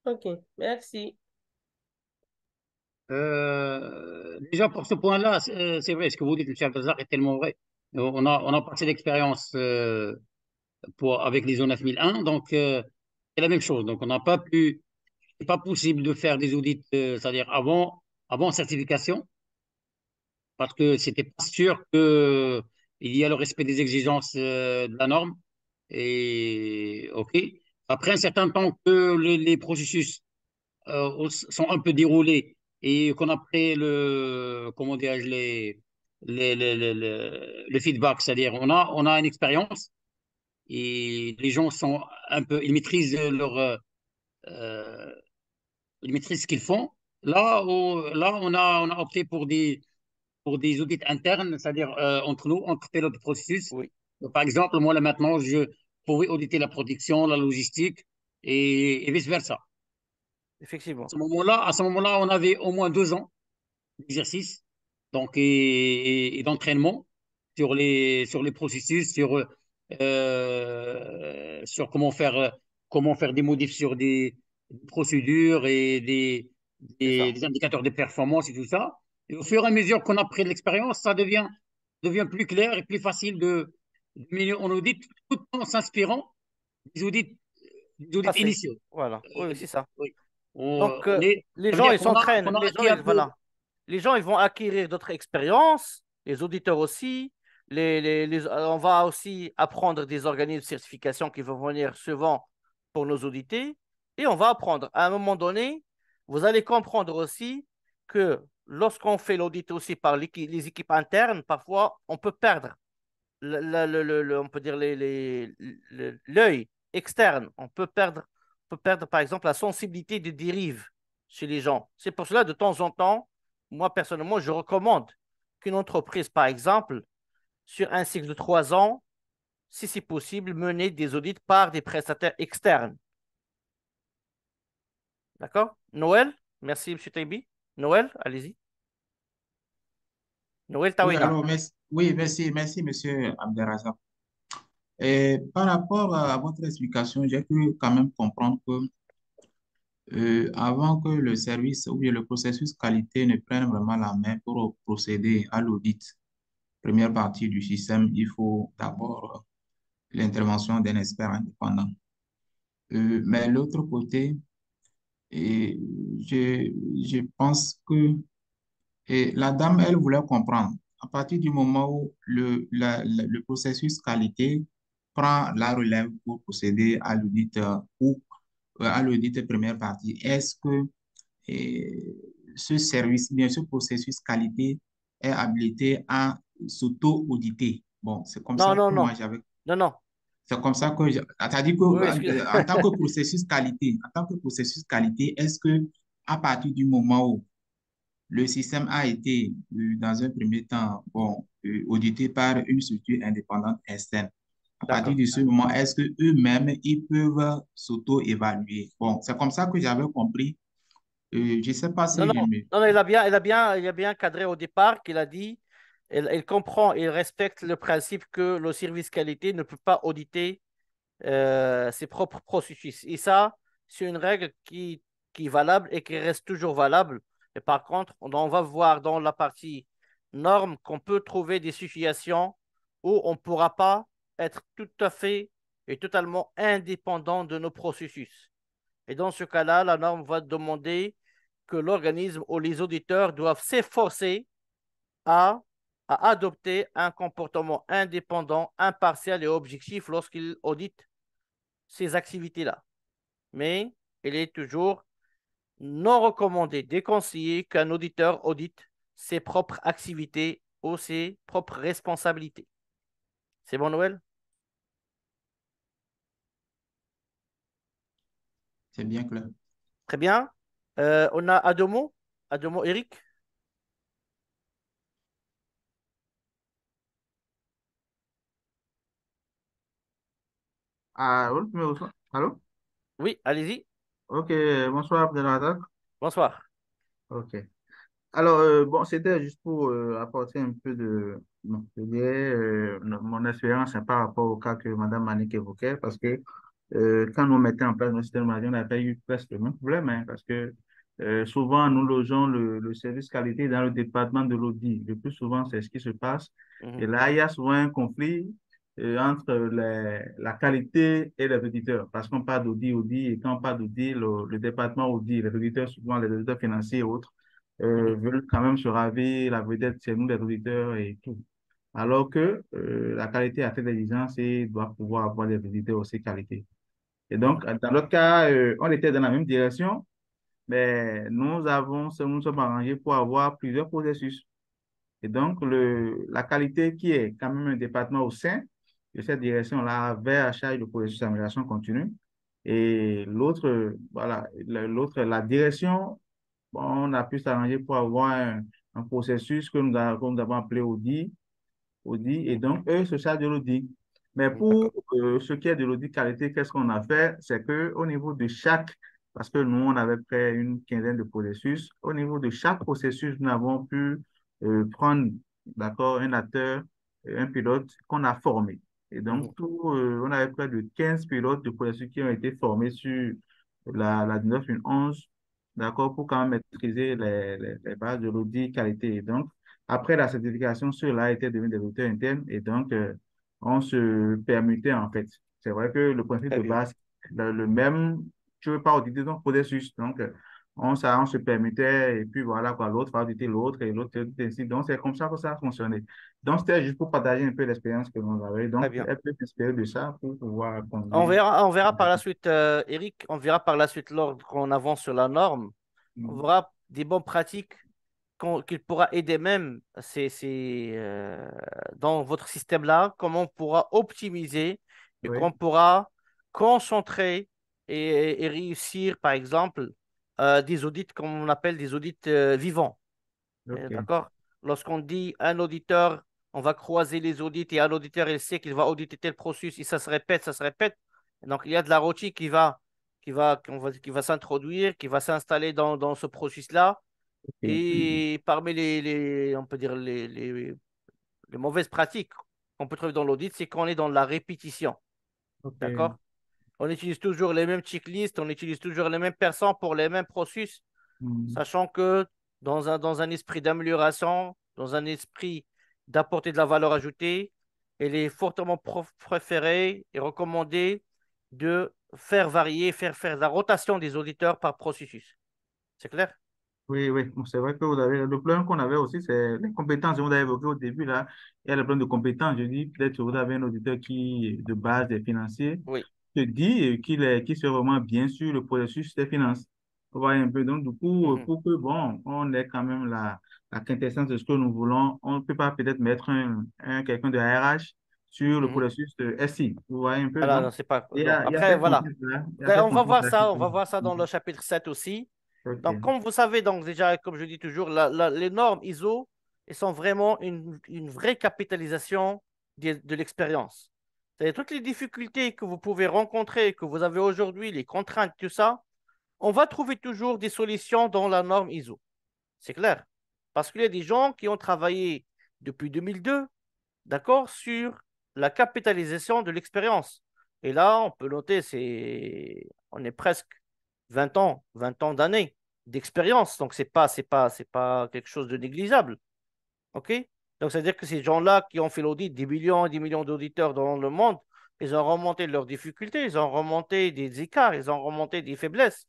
Ok, merci. Déjà, pour ce point-là, c'est vrai, ce que vous dites, M. Abdelzak, est tellement vrai. On a passé l'expérience avec l'ISO 9001, donc c'est la même chose. Donc, on n'a pas pu, c'est pas possible de faire des audits, c'est-à-dire avant certification, parce que c'était pas sûr que il y a le respect des exigences de la norme. Et OK. Après un certain temps que les processus sont un peu déroulés et qu'on a pris comment dirais-je, le feedback, c'est-à-dire on a une expérience et les gens sont un peu, euh, ils maîtrisent ce qu'ils font. Là, on a opté pour des audits internes, c'est-à-dire entre nous, entre pilotes de processus. Oui, Donc, par exemple, moi là maintenant, je pourrais auditer la production, la logistique et vice-versa. effectivement. À ce moment-là, on avait au moins 2 ans d'exercice donc, et d'entraînement sur les processus, sur comment faire des modifs sur des procédures et C'est ça. des indicateurs de performance et tout ça. Et au fur et à mesure qu'on a pris de l'expérience, ça devient plus clair et plus facile de mener en audit tout en s'inspirant des audits, des audits Passé. initiaux. Voilà. Oui, oui, c'est ça. Oui. Donc, les Ça veut gens, dire ils s'entraînent. qu'on a Les gens, acquis un ils, peu. voilà. Les gens, ils vont acquérir d'autres expériences. Les auditeurs aussi. On va aussi apprendre des organismes de certification qui vont venir souvent pour nous auditer. Et on va apprendre. À un moment donné, vous allez comprendre aussi que lorsqu'on fait l'audit aussi par les équipes internes, parfois, on peut perdre on peut dire l'œil externe. On peut perdre, par exemple, la sensibilité des dérives chez les gens. C'est pour cela, de temps en temps, moi, personnellement, je recommande qu'une entreprise, par exemple, sur un cycle de 3 ans, si c'est possible, mener des audits par des prestataires externes. D'accord? Noël? Merci, M. Taibi. Noël, allez-y. Noël Oui, Taweda. alors, merci, oui, merci, monsieur Abderrazak. Et par rapport à votre explication, j'ai pu quand même comprendre que avant que le service ou bien le processus qualité ne prenne vraiment la main pour procéder à l'audit, première partie du système, il faut d'abord l'intervention d'un expert indépendant. Mais l'autre côté, Et je, je pense que la dame, elle voulait comprendre. À partir du moment où le processus qualité prend la relève pour procéder à l'audit ou à l'audit première partie, est-ce que euh, ce service, bien ce processus qualité est habilité à s'auto-auditer? Bon, c'est comme Non, ça non, que non, moi j'avais. non, non. C'est comme ça que, c'est-à-dire que Oui, excuse. en tant que processus qualité, est-ce que à partir du moment où le système a été, dans un premier temps, bon, audité par une structure indépendante externe. À partir D'accord. de ce moment, est-ce que eux-mêmes, ils peuvent s'auto-évaluer? Bon, c'est comme ça que j'avais compris. Je ne sais pas Non, si non, je me... non, non, il a bien cadré au départ qu'il a dit, il comprend, il respecte le principe que le service qualité ne peut pas auditer ses propres processus. Et ça, c'est une règle qui est valable et qui reste toujours valable. Et par contre, on va voir dans la partie normes qu'on peut trouver des situations où on ne pourra pas être tout à fait et totalement indépendant de nos processus. Et dans ce cas-là, la norme va demander que l'organisme ou les auditeurs doivent s'efforcer à, à adopter un comportement indépendant, impartial et objectif lorsqu'ils auditent ces activités-là. Mais il est toujours non recommandé, déconseillé qu'un auditeur audite ses propres activités ou ses propres responsabilités. C'est bon, Noël? C'est bien clair. Très bien. On a Adomo. Adomo Eric. Ah, oui, mais allô? Oui, allez-y. Ok, bonsoir Abdelrazak. Bonsoir. Ok. Alors, bon, c'était juste pour apporter un peu de, bon, je dirais, mon expérience hein, par rapport au cas que Madame Manik évoquait, parce que quand nous mettions en place notre système, on n'avait pas eu presque le même problème, hein, parce que souvent, nous logeons le service qualité dans le département de l'audit. Le plus souvent, c'est ce qui se passe. Et Mhm, là, il y a souvent un conflit entre la qualité et les auditeurs, parce qu'on parle d'audit, audit, et quand on parle d'audit, le département audit, les auditeurs, souvent les auditeurs financiers et autres, mhm, veulent quand même se raver la vedette, c'est nous les auditeurs et tout. Alors que la qualité a cette exigence et doit pouvoir avoir des auditeurs aussi qualité. Et mhm, donc, dans notre cas, on était dans la même direction, mais nous sommes arrangés pour avoir plusieurs processus. Et donc, la qualité qui est quand même un département au sein de cette direction-là avait à charge le processus d'amélioration continue. Et l'autre, voilà, l'autre, la direction, bon, on a pu s'arranger pour avoir un processus que nous avons appelé Audi, et donc eux se chargent de l'audit. Mais mhm. pour D'accord. ce qui est de l'audit qualité, qu'est-ce qu'on a fait? C'est qu'au niveau de chaque, parce que nous, on avait fait une quinzaine de processus, au niveau de chaque processus, nous avons pu prendre, d'accord, un acteur, un pilote qu'on a formé. Et donc, Mhm, on avait près de 15 pilotes de processus qui ont été formés sur la 1911, d'accord, pour quand même maîtriser les bases de l'audit qualité. Et donc, après la certification, ceux-là étaient devenus des auditeurs internes et donc on se permutait en fait. C'est vrai que le principe très de bien. base, le même, tu ne veux pas auditer ton processus. Donc, on se permettait et puis voilà quoi, l'autre va auditer l'autre et l'autre audite ainsi. Donc, c'est comme ça que ça a fonctionné. Donc, c'était juste pour partager un peu l'expérience que l'on avait. Très Donc, bien. elle peut s'inspirer de ça pour pouvoir conduire. On verra par la suite, Eric, on verra par la suite lors qu'on avance sur la norme. On Mm. verra des bonnes pratiques qu'il pourra aider même dans votre système-là, comment on pourra optimiser et qu'on Oui, pourra concentrer et réussir, par exemple, des audits, comme on appelle des audits vivants. ok. D'accord? Lorsqu'on dit un auditeur, on va croiser les audits et un auditeur, il sait qu'il va auditer tel processus et ça se répète, ça se répète. Donc, il y a de la routine qui va s'introduire, qui va s'installer dans ce processus-là. Ok. Et parmi on peut dire les mauvaises pratiques qu'on peut trouver dans l'audit, c'est qu'on est dans la répétition. Ok. D'accord? On utilise toujours les mêmes checklists, on utilise toujours les mêmes personnes pour les mêmes processus, Mm. sachant que dans un esprit d'amélioration, dans un esprit d'apporter de la valeur ajoutée, il est fortement préféré et recommandé de faire varier, faire la rotation des auditeurs par processus. C'est clair? Oui, oui, bon, c'est vrai que vous avez le problème qu'on avait aussi, c'est les compétences. Vous avez évoqué au début, là, il y a le problème de compétences. Je dis, peut-être que vous avez un auditeur qui, de base, est financier, Oui. te dit qu'il soit vraiment bien sûr le processus des finances. Vous voyez un peu, donc, du coup, Mhm. pour que, bon, on ait quand même la quintessence de ce que nous voulons, on ne peut pas peut-être mettre quelqu'un de RH sur le Mhm. processus de SI. Vous voyez un peu, Alors, donc, non, c'est pas. il y Non. a, il y a Après, cette voilà. contrainte-là, il y a Ben, cette on va voir contrainte-là ça, qu'il on va faut. voir ça dans le chapitre 7 aussi. Donc, OK. comme vous savez, donc déjà, comme je dis toujours, les normes ISO, elles sont vraiment une vraie capitalisation de l'expérience. C'est toutes les difficultés que vous pouvez rencontrer, que vous avez aujourd'hui, les contraintes, tout ça, on va trouver toujours des solutions dans la norme ISO. C'est clair. Parce qu'il y a des gens qui ont travaillé depuis 2002, d'accord, sur la capitalisation de l'expérience. Et là, on peut noter, on est presque 20 ans d'années d'expérience. Donc, c'est pas quelque chose de négligeable. OK? Donc, c'est-à-dire que ces gens-là qui ont fait l'audit, des millions et des millions d'auditeurs dans le monde, ils ont remonté leurs difficultés, ils ont remonté des écarts, ils ont remonté des faiblesses.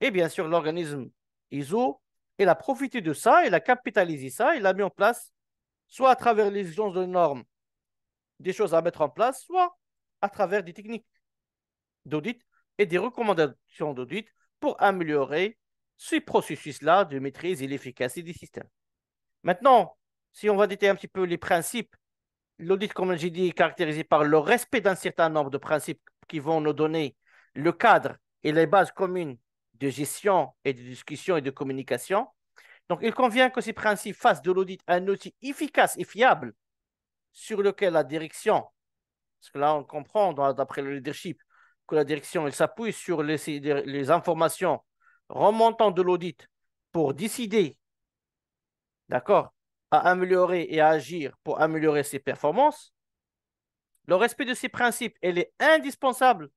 Et bien sûr, l'organisme ISO, il a profité de ça, il a capitalisé ça, il a mis en place, soit à travers les exigences de normes, des choses à mettre en place, soit à travers des techniques d'audit et des recommandations d'audit pour améliorer ce processus-là de maîtrise et l'efficacité des systèmes. Maintenant, si on va détailler un petit peu les principes, l'audit, comme j'ai dit, est caractérisé par le respect d'un certain nombre de principes qui vont nous donner le cadre et les bases communes de gestion et de discussion et de communication. Donc, il convient que ces principes fassent de l'audit un outil efficace et fiable sur lequel la direction, parce que là, on comprend, d'après le leadership, que la direction, elle s'appuie sur les informations remontant de l'audit pour décider, d'accord, à améliorer et à agir pour améliorer ses performances. Le respect de ces principes, elle est indispensable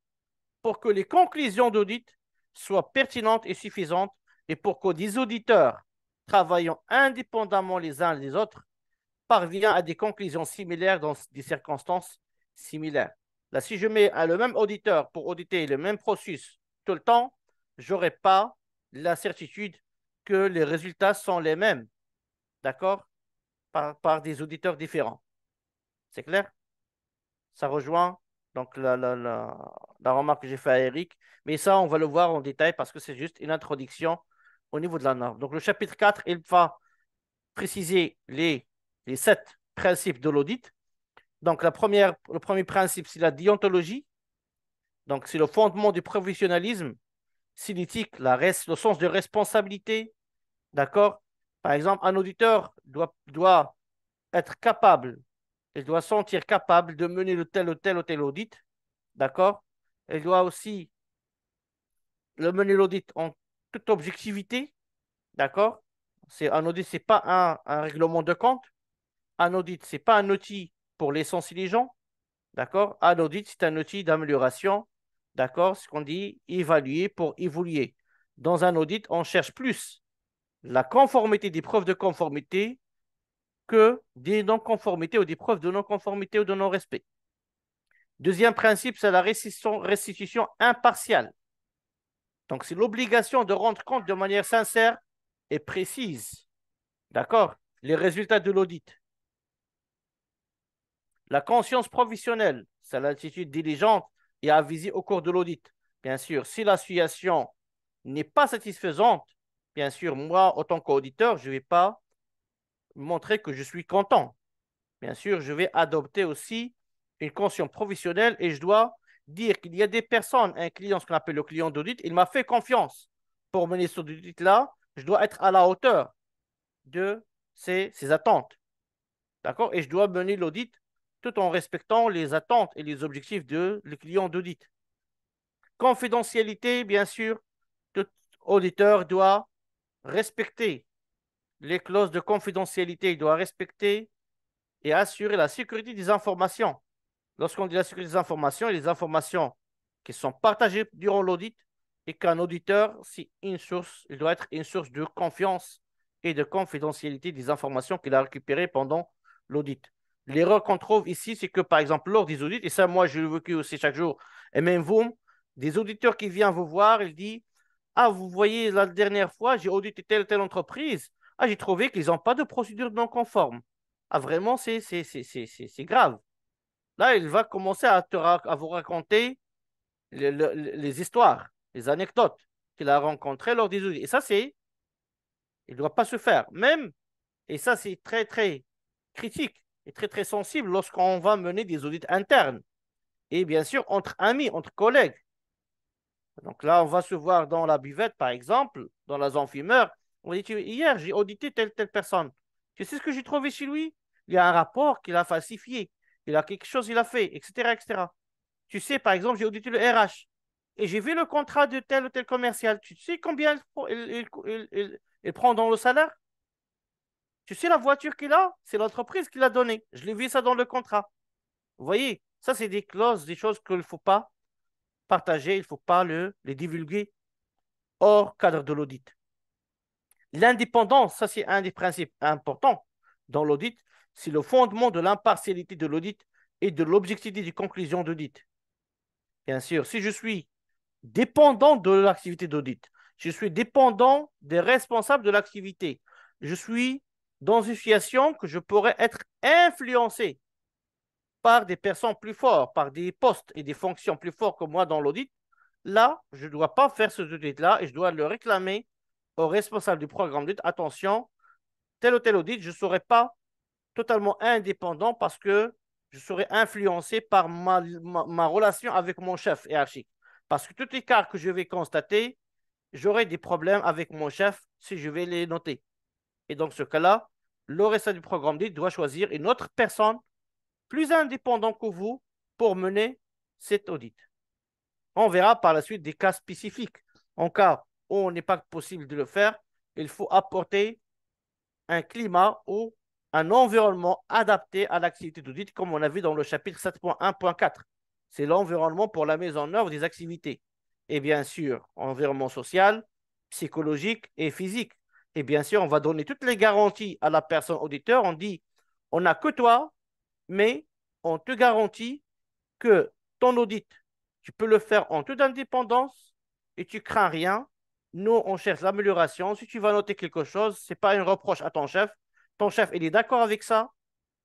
pour que les conclusions d'audit soient pertinentes et suffisantes et pour que des auditeurs travaillant indépendamment les uns des autres parviennent à des conclusions similaires dans des circonstances similaires. Là, si je mets le même auditeur pour auditer le même processus tout le temps, je n'aurai pas la certitude que les résultats sont les mêmes, d'accord, par des auditeurs différents. C'est clair? Ça rejoint donc la remarque que j'ai faite à Eric. Mais ça, on va le voir en détail parce que c'est juste une introduction au niveau de la norme. Donc, le chapitre 4, il va préciser les 7 principes de l'audit. Donc, le premier principe, c'est la déontologie. Donc, c'est le fondement du professionnalisme. C'est l'éthique, le sens de responsabilité. D'accord? Par exemple, un auditeur doit être capable, il doit sentir capable de mener le tel ou tel ou tel audit. D'accord? Il doit aussi le mener l'audit en toute objectivité. D'accord? Un audit, ce n'est pas un règlement de compte. Un audit, ce n'est pas un outil pour licencier les gens. D'accord? Un audit, c'est un outil d'amélioration. D'accord? Ce qu'on dit, évaluer pour évoluer. Dans un audit, on cherche plus la conformité des preuves de conformité que des non-conformités ou des preuves de non-conformité ou de non-respect. Deuxième principe, c'est la restitution impartiale. Donc, c'est l'obligation de rendre compte de manière sincère et précise, d'accord, les résultats de l'audit. La conscience professionnelle, c'est l'attitude diligente et avisée au cours de l'audit. Bien sûr, si la situation n'est pas satisfaisante, bien sûr, moi, en tant qu'auditeur, je ne vais pas montrer que je suis content. Bien sûr, je vais adopter aussi une conscience professionnelle et je dois dire qu'il y a des personnes, un client, ce qu'on appelle le client d'audit, il m'a fait confiance pour mener ce audit-là. Je dois être à la hauteur de ses attentes. D'accord? Et je dois mener l'audit tout en respectant les attentes et les objectifs de le client d'audit. Confidentialité, bien sûr, tout auditeur doit respecter les clauses de confidentialité, il doit respecter et assurer la sécurité des informations. Lorsqu'on dit la sécurité des informations, et les informations qui sont partagées durant l'audit, et qu'un auditeur, c'est une source, il doit être une source de confiance et de confidentialité des informations qu'il a récupérées pendant l'audit. L'erreur qu'on trouve ici, c'est que, par exemple, lors des audits, et ça, moi, je le vécu aussi chaque jour, et même vous, Des auditeurs qui viennent vous voir, ils disent, ah, vous voyez, la dernière fois, j'ai audité telle entreprise. Ah, j'ai trouvé qu'ils n'ont pas de procédure non conforme. Ah, vraiment, c'est grave. Là, il va commencer à vous raconter les histoires, les anecdotes qu'il a rencontrées lors des audits. Et ça, il ne doit pas se faire. Même, et ça, c'est très, très critique et très, très sensible lorsqu'on va mener des audits internes. Et bien sûr, entre amis, entre collègues. Donc là, on va se voir dans la buvette, par exemple, dans la zone fumeur. On dit, hier, j'ai audité telle personne. Tu sais ce que j'ai trouvé chez lui? Il y a un rapport qu'il a falsifié. Il a quelque chose, il a fait, etc., etc. Tu sais, par exemple, j'ai audité le RH et j'ai vu le contrat de tel ou tel commercial. Tu sais combien il prend dans le salaire? Tu sais la voiture qu'il a? C'est l'entreprise qui l'a donnée. Je l'ai vu ça dans le contrat. Vous voyez, ça, c'est des clauses, des choses qu'il ne faut pas partager, il ne faut pas les divulguer hors cadre de l'audit. L'indépendance, ça, c'est un des principes importants dans l'audit. C'est le fondement de l'impartialité de l'audit et de l'objectivité des conclusions d'audit. Bien sûr, si je suis dépendant de l'activité d'audit. Je suis dépendant des responsables de l'activité. Je suis dans une situation que je pourrais être influencé par des personnes plus fortes, par des postes et des fonctions plus fortes que moi dans l'audit. Là, je ne dois pas faire ce audit-là et je dois le réclamer au responsable du programme d'audit. Attention, tel ou tel audit, je ne serai pas totalement indépendant parce que je serai influencé par ma relation avec mon chef hiérarchique. Parce que tout écart que je vais constater, j'aurai des problèmes avec mon chef si je vais les noter. Et dans ce cas-là, le responsable du programme d'audit doit choisir une autre personne plus indépendante que vous pour mener cet audit. On verra par la suite des cas spécifiques. En cas où on n'est pas possible de le faire, il faut apporter un climat ou un environnement adapté à l'activité d'audit, comme on a vu dans le chapitre 7.1.4. C'est l'environnement pour la mise en œuvre des activités. Et bien sûr, environnement social, psychologique et physique. Et bien sûr, on va donner toutes les garanties à la personne auditeur. On dit, on n'a que toi, mais on te garantit que ton audit, tu peux le faire en toute indépendance et tu crains rien. Nous, on cherche l'amélioration. Si tu vas noter quelque chose, ce n'est pas un reproche à ton chef. Ton chef, il est d'accord avec ça,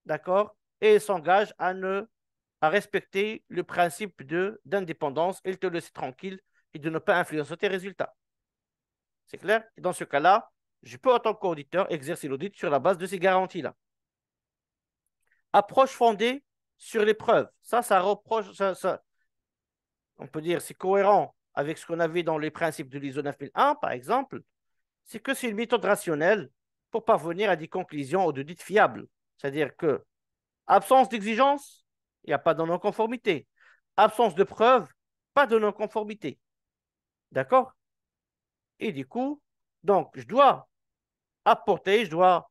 d'accord, et il s'engage à respecter le principe d'indépendance. Il te laisse tranquille et de ne pas influencer tes résultats. C'est clair? Et dans ce cas-là, je peux, en tant qu'auditeur, exercer l'audit sur la base de ces garanties-là. Approche fondée sur les preuves. Ça reproche, on peut dire, c'est cohérent avec ce qu'on avait dans les principes de l'ISO 9001, par exemple, c'est que c'est une méthode rationnelle pour parvenir à des conclusions ou d'audits fiables. C'est-à-dire que absence d'exigence, il n'y a pas de non-conformité. Absence de preuve, pas de non-conformité. D'accord? Et du coup, donc, je dois je dois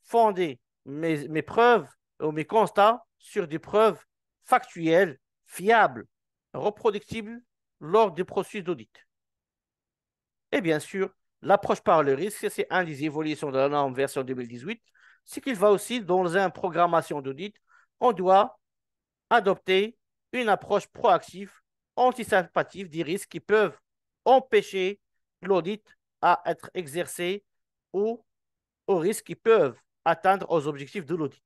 fonder mes preuves ou mes constats sur des preuves factuelles, fiables, reproductibles lors du processus d'audit. Et bien sûr, l'approche par le risque, c'est un des évolutions de la norme version 2018, c'est qu'il va aussi dans une programmation d'audit, on doit adopter une approche proactive, anticipative des risques qui peuvent empêcher l'audit à être exercé ou aux risques qui peuvent atteindre aux objectifs de l'audit.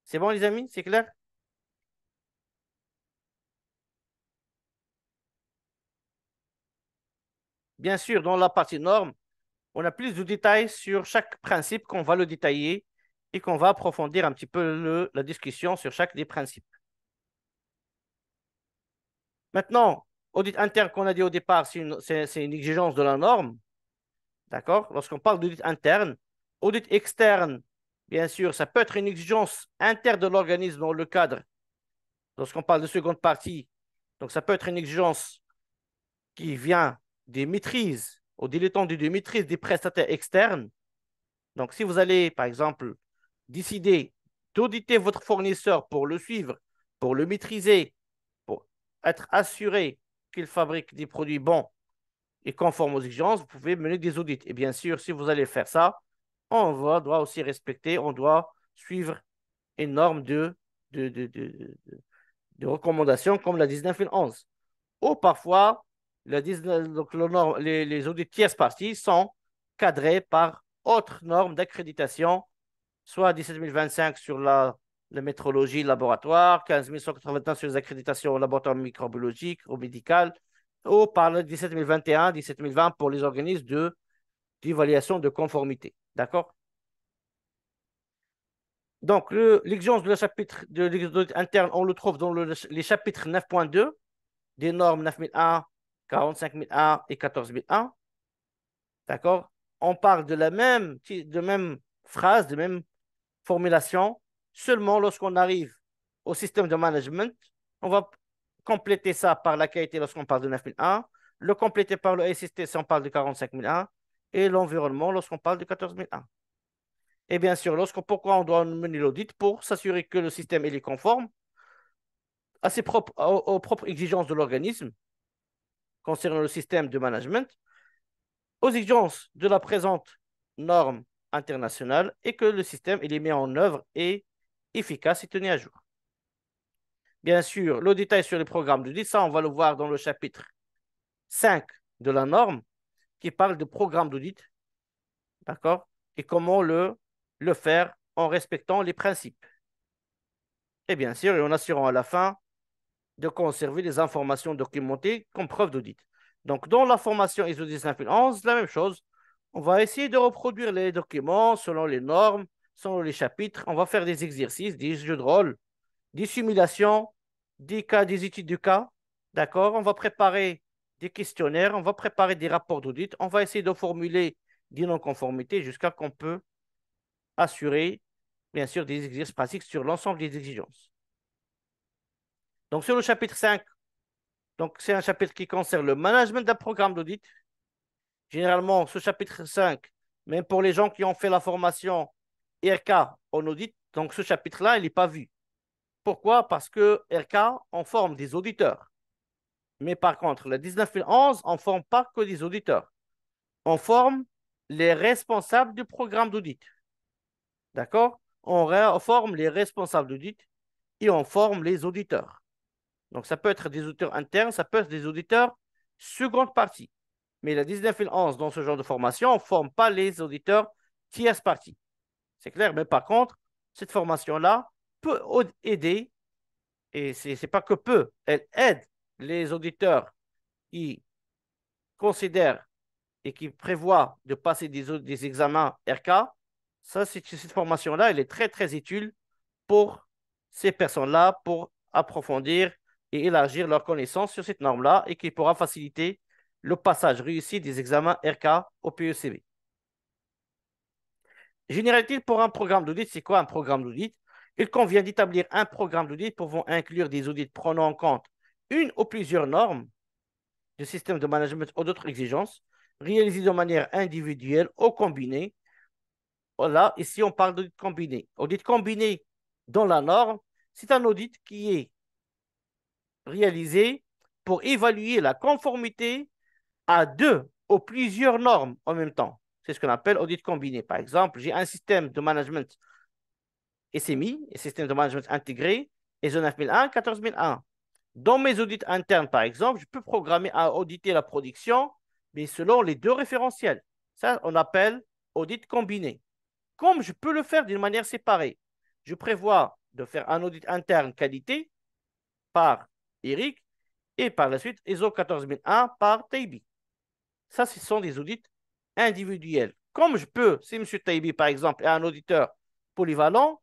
C'est bon, les amis? C'est clair? Bien sûr, dans la partie norme, on a plus de détails sur chaque principe qu'on va le détailler et qu'on va approfondir un petit peu la discussion sur chaque des principes. Maintenant, audit interne qu'on a dit au départ, c'est une exigence de la norme. D'accord? Lorsqu'on parle d'audit interne, audit externe, bien sûr, ça peut être une exigence interne de l'organisme dans le cadre. Lorsqu'on parle de seconde partie, donc ça peut être une exigence qui vient des maîtrises, au dilettant des maîtrises des prestataires externes. Donc, si vous allez, par exemple, décider d'auditer votre fournisseur pour le suivre, pour le maîtriser, pour être assuré qu'il fabrique des produits bons et conformes aux exigences, vous pouvez mener des audits. Et bien sûr, si vous allez faire ça, doit aussi respecter, on doit suivre une norme de recommandations comme la 1911. Ou parfois, donc, les audits tierces parties sont cadrés par autres normes d'accréditation, soit 17025 sur la métrologie laboratoire, 15181 sur les accréditations au laboratoire microbiologique ou médical, ou par le 17021, 17020 pour les organismes d'évaluation de conformité. D'accord? Donc, l'exigence de chapitre de l'audit interne, on le trouve dans les chapitres 9.2 des normes 9001, 45001 et 14001. D'accord? On parle de la même phrase, de même formulation, seulement lorsqu'on arrive au système de management, on va compléter ça par la qualité lorsqu'on parle de 9001, le compléter par le SST si on parle de 45001 et l'environnement lorsqu'on parle de 14001. Et bien sûr, pourquoi on doit mener l'audit? Pour s'assurer que le système est conforme aux propres exigences de l'organisme concernant le système de management, aux exigences de la présente norme internationale et que le système est mis en œuvre et efficace et tenu à jour. Bien sûr, le détail sur les programmes d'audit, ça, on va le voir dans le chapitre 5 de la norme qui parle de programme d'audit, d'accord, et comment le faire en respectant les principes. Et bien sûr, et en assurant à la fin de conserver les informations documentées comme preuve d'audit. Donc, dans la formation ISO 19011, la même chose. On va essayer de reproduire les documents selon les normes, selon les chapitres. On va faire des exercices, des jeux de rôle, des simulations, des cas, des études de cas. D'accord? On va préparer des questionnaires, on va préparer des rapports d'audit. On va essayer de formuler des non-conformités jusqu'à qu'on peut assurer, bien sûr, des exercices pratiques sur l'ensemble des exigences. Donc, sur le chapitre 5, donc c'est un chapitre qui concerne le management d'un programme d'audit. Généralement, ce chapitre 5, même pour les gens qui ont fait la formation RK en audit, donc ce chapitre-là, il n'est pas vu. Pourquoi? Parce que RK, on forme des auditeurs. Mais par contre, le 19011, on ne forme pas que des auditeurs. On forme les responsables du programme d'audit. D'accord? On forme les responsables d'audit et on forme les auditeurs. Donc, ça peut être des auditeurs internes, ça peut être des auditeurs seconde partie. Mais la 19011, dans ce genre de formation, on ne forme pas les auditeurs tierce partie. C'est clair? Mais par contre, cette formation-là peut aider, et ce n'est pas que peut, elle aide les auditeurs qui considèrent et qui prévoient de passer des examens RK. Cette formation-là, elle est très, très utile pour ces personnes-là, pour approfondir et élargir leurs connaissances sur cette norme-là et qui pourra faciliter le passage réussi des examens RK au PECB. Général-t-il pour un programme d'audit, c'est quoi un programme d'audit? Il convient d'établir un programme d'audit pouvant inclure des audits prenant en compte une ou plusieurs normes de système de management ou d'autres exigences, réalisées de manière individuelle ou combinée. Voilà, ici on parle d'audit combiné. Audit combiné dans la norme, c'est un audit qui est réalisé pour évaluer la conformité à deux ou plusieurs normes en même temps. C'est ce qu'on appelle audit combiné. Par exemple, j'ai un système de management SMI, un système de management intégré, ISO 9001, 14001. Dans mes audits internes, par exemple, je peux programmer à auditer la production, mais selon les deux référentiels. Ça, on appelle audit combiné. Comme je peux le faire d'une manière séparée. Je prévois de faire un audit interne qualité par Eric et par la suite ISO 14001 par Taibi. Ça, ce sont des audits individuels. Comme je peux, si M. Taibi, par exemple, est un auditeur polyvalent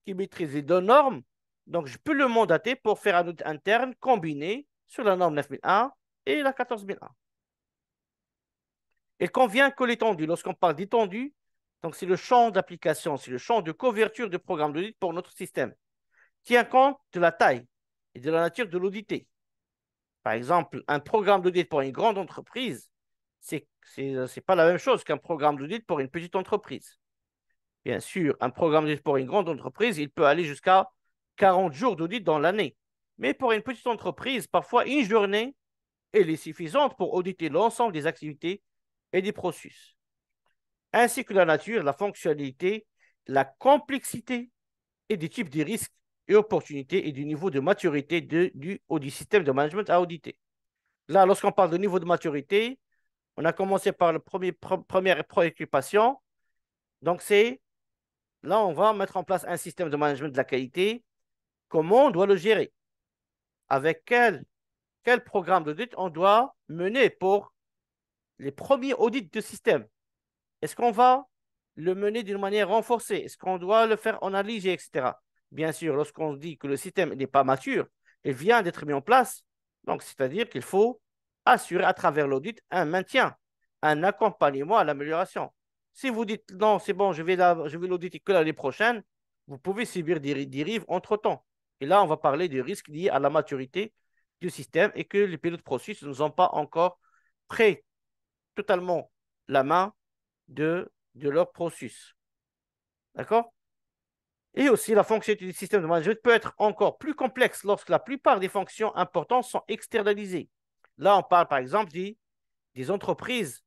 qui maîtrise les deux normes, donc je peux le mandater pour faire un audit interne combiné sur la norme 9001 et la 14001. Il convient que l'étendue, lorsqu'on parle d'étendue, donc c'est le champ d'application, c'est le champ de couverture du programme d'audit pour notre système, tient compte de la taille et de la nature de l'audité. Par exemple, un programme d'audit pour une grande entreprise, c'est pas la même chose qu'un programme d'audit pour une petite entreprise. Bien sûr, un programme d'audit pour une grande entreprise, il peut aller jusqu'à 40 jours d'audit dans l'année. Mais pour une petite entreprise, parfois une journée, elle est suffisante pour auditer l'ensemble des activités et des processus, ainsi que la nature, la fonctionnalité, la complexité et des types de risques et opportunités et du niveau de maturité du système de management à auditer. Là, lorsqu'on parle de niveau de maturité, on a commencé par la première préoccupation. Donc, là, on va mettre en place un système de management de la qualité. Comment on doit le gérer? Avec quel programme d'audit on doit mener pour les premiers audits de système? Est-ce qu'on va le mener d'une manière renforcée? Est-ce qu'on doit le faire en allégé, etc. Bien sûr, lorsqu'on dit que le système n'est pas mature, il vient d'être mis en place. Donc, c'est-à-dire qu'il faut assurer à travers l'audit un maintien, un accompagnement à l'amélioration. Si vous dites non, c'est bon, je vais l'auditer que l'année prochaine, vous pouvez subir des dérives entre-temps. Et là, on va parler des risques liés à la maturité du système et que les pilotes processus ne nous ont pas encore pris totalement la main de leur processus. D'accord? Et aussi, la fonctionnalité du système de management peut être encore plus complexe lorsque la plupart des fonctions importantes sont externalisées. Là, on parle par exemple des entreprises,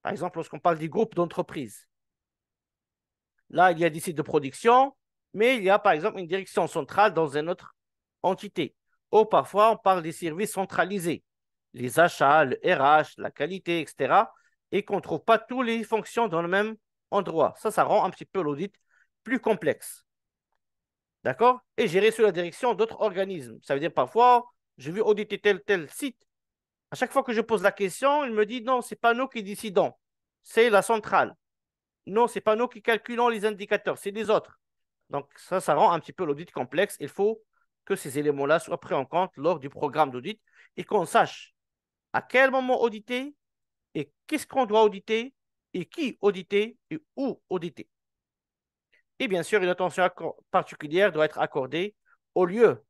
par exemple lorsqu'on parle des groupes d'entreprises. Là, il y a des sites de production, mais il y a par exemple une direction centrale dans une autre entité. Ou parfois, on parle des services centralisés, les achats, le RH, la qualité, etc. Et qu'on ne trouve pas toutes les fonctions dans le même endroit. Ça rend un petit peu l'audit plus complexe. D'accord? Et gérer sous la direction d'autres organismes. Ça veut dire parfois, je veux auditer tel site. À chaque fois que je pose la question, il me dit non, ce n'est pas nous qui décidons, c'est la centrale. Non, ce n'est pas nous qui calculons les indicateurs, c'est les autres. Donc, ça rend un petit peu l'audit complexe. Il faut que ces éléments-là soient pris en compte lors du programme d'audit et qu'on sache à quel moment auditer et qu'est-ce qu'on doit auditer et qui auditer et où auditer. Et bien sûr, une attention particulière doit être accordée au lieu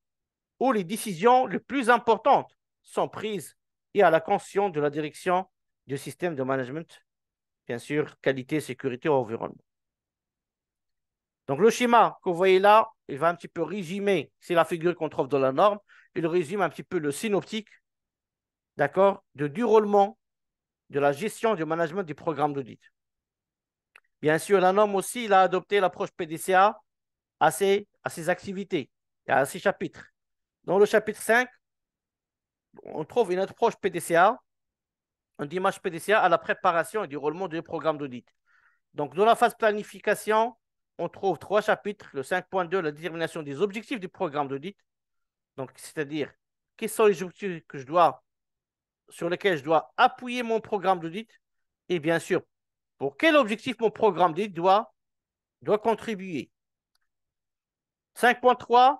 où les décisions les plus importantes sont prises et à la conscience de la direction du système de management, bien sûr, qualité, sécurité, environnement. Donc, le schéma que vous voyez là, il va un petit peu résumer, c'est la figure qu'on trouve dans la norme, il résume un petit peu le synoptique, d'accord, de déroulement de la gestion du management du programme d'audit. Bien sûr, la norme aussi, il a adopté l'approche PDCA à ses activités et à ses chapitres. Dans le chapitre 5, on trouve une approche PDCA, une démarche PDCA à la préparation et déroulement du programme d'audit. Donc, dans la phase planification, on trouve 3 chapitres. Le 5.2, la détermination des objectifs du programme d'audit. Donc, c'est-à-dire, quels sont les objectifs sur lesquels je dois appuyer mon programme d'audit? Et bien sûr, pour quel objectif mon programme d'audit doit contribuer? 5.3,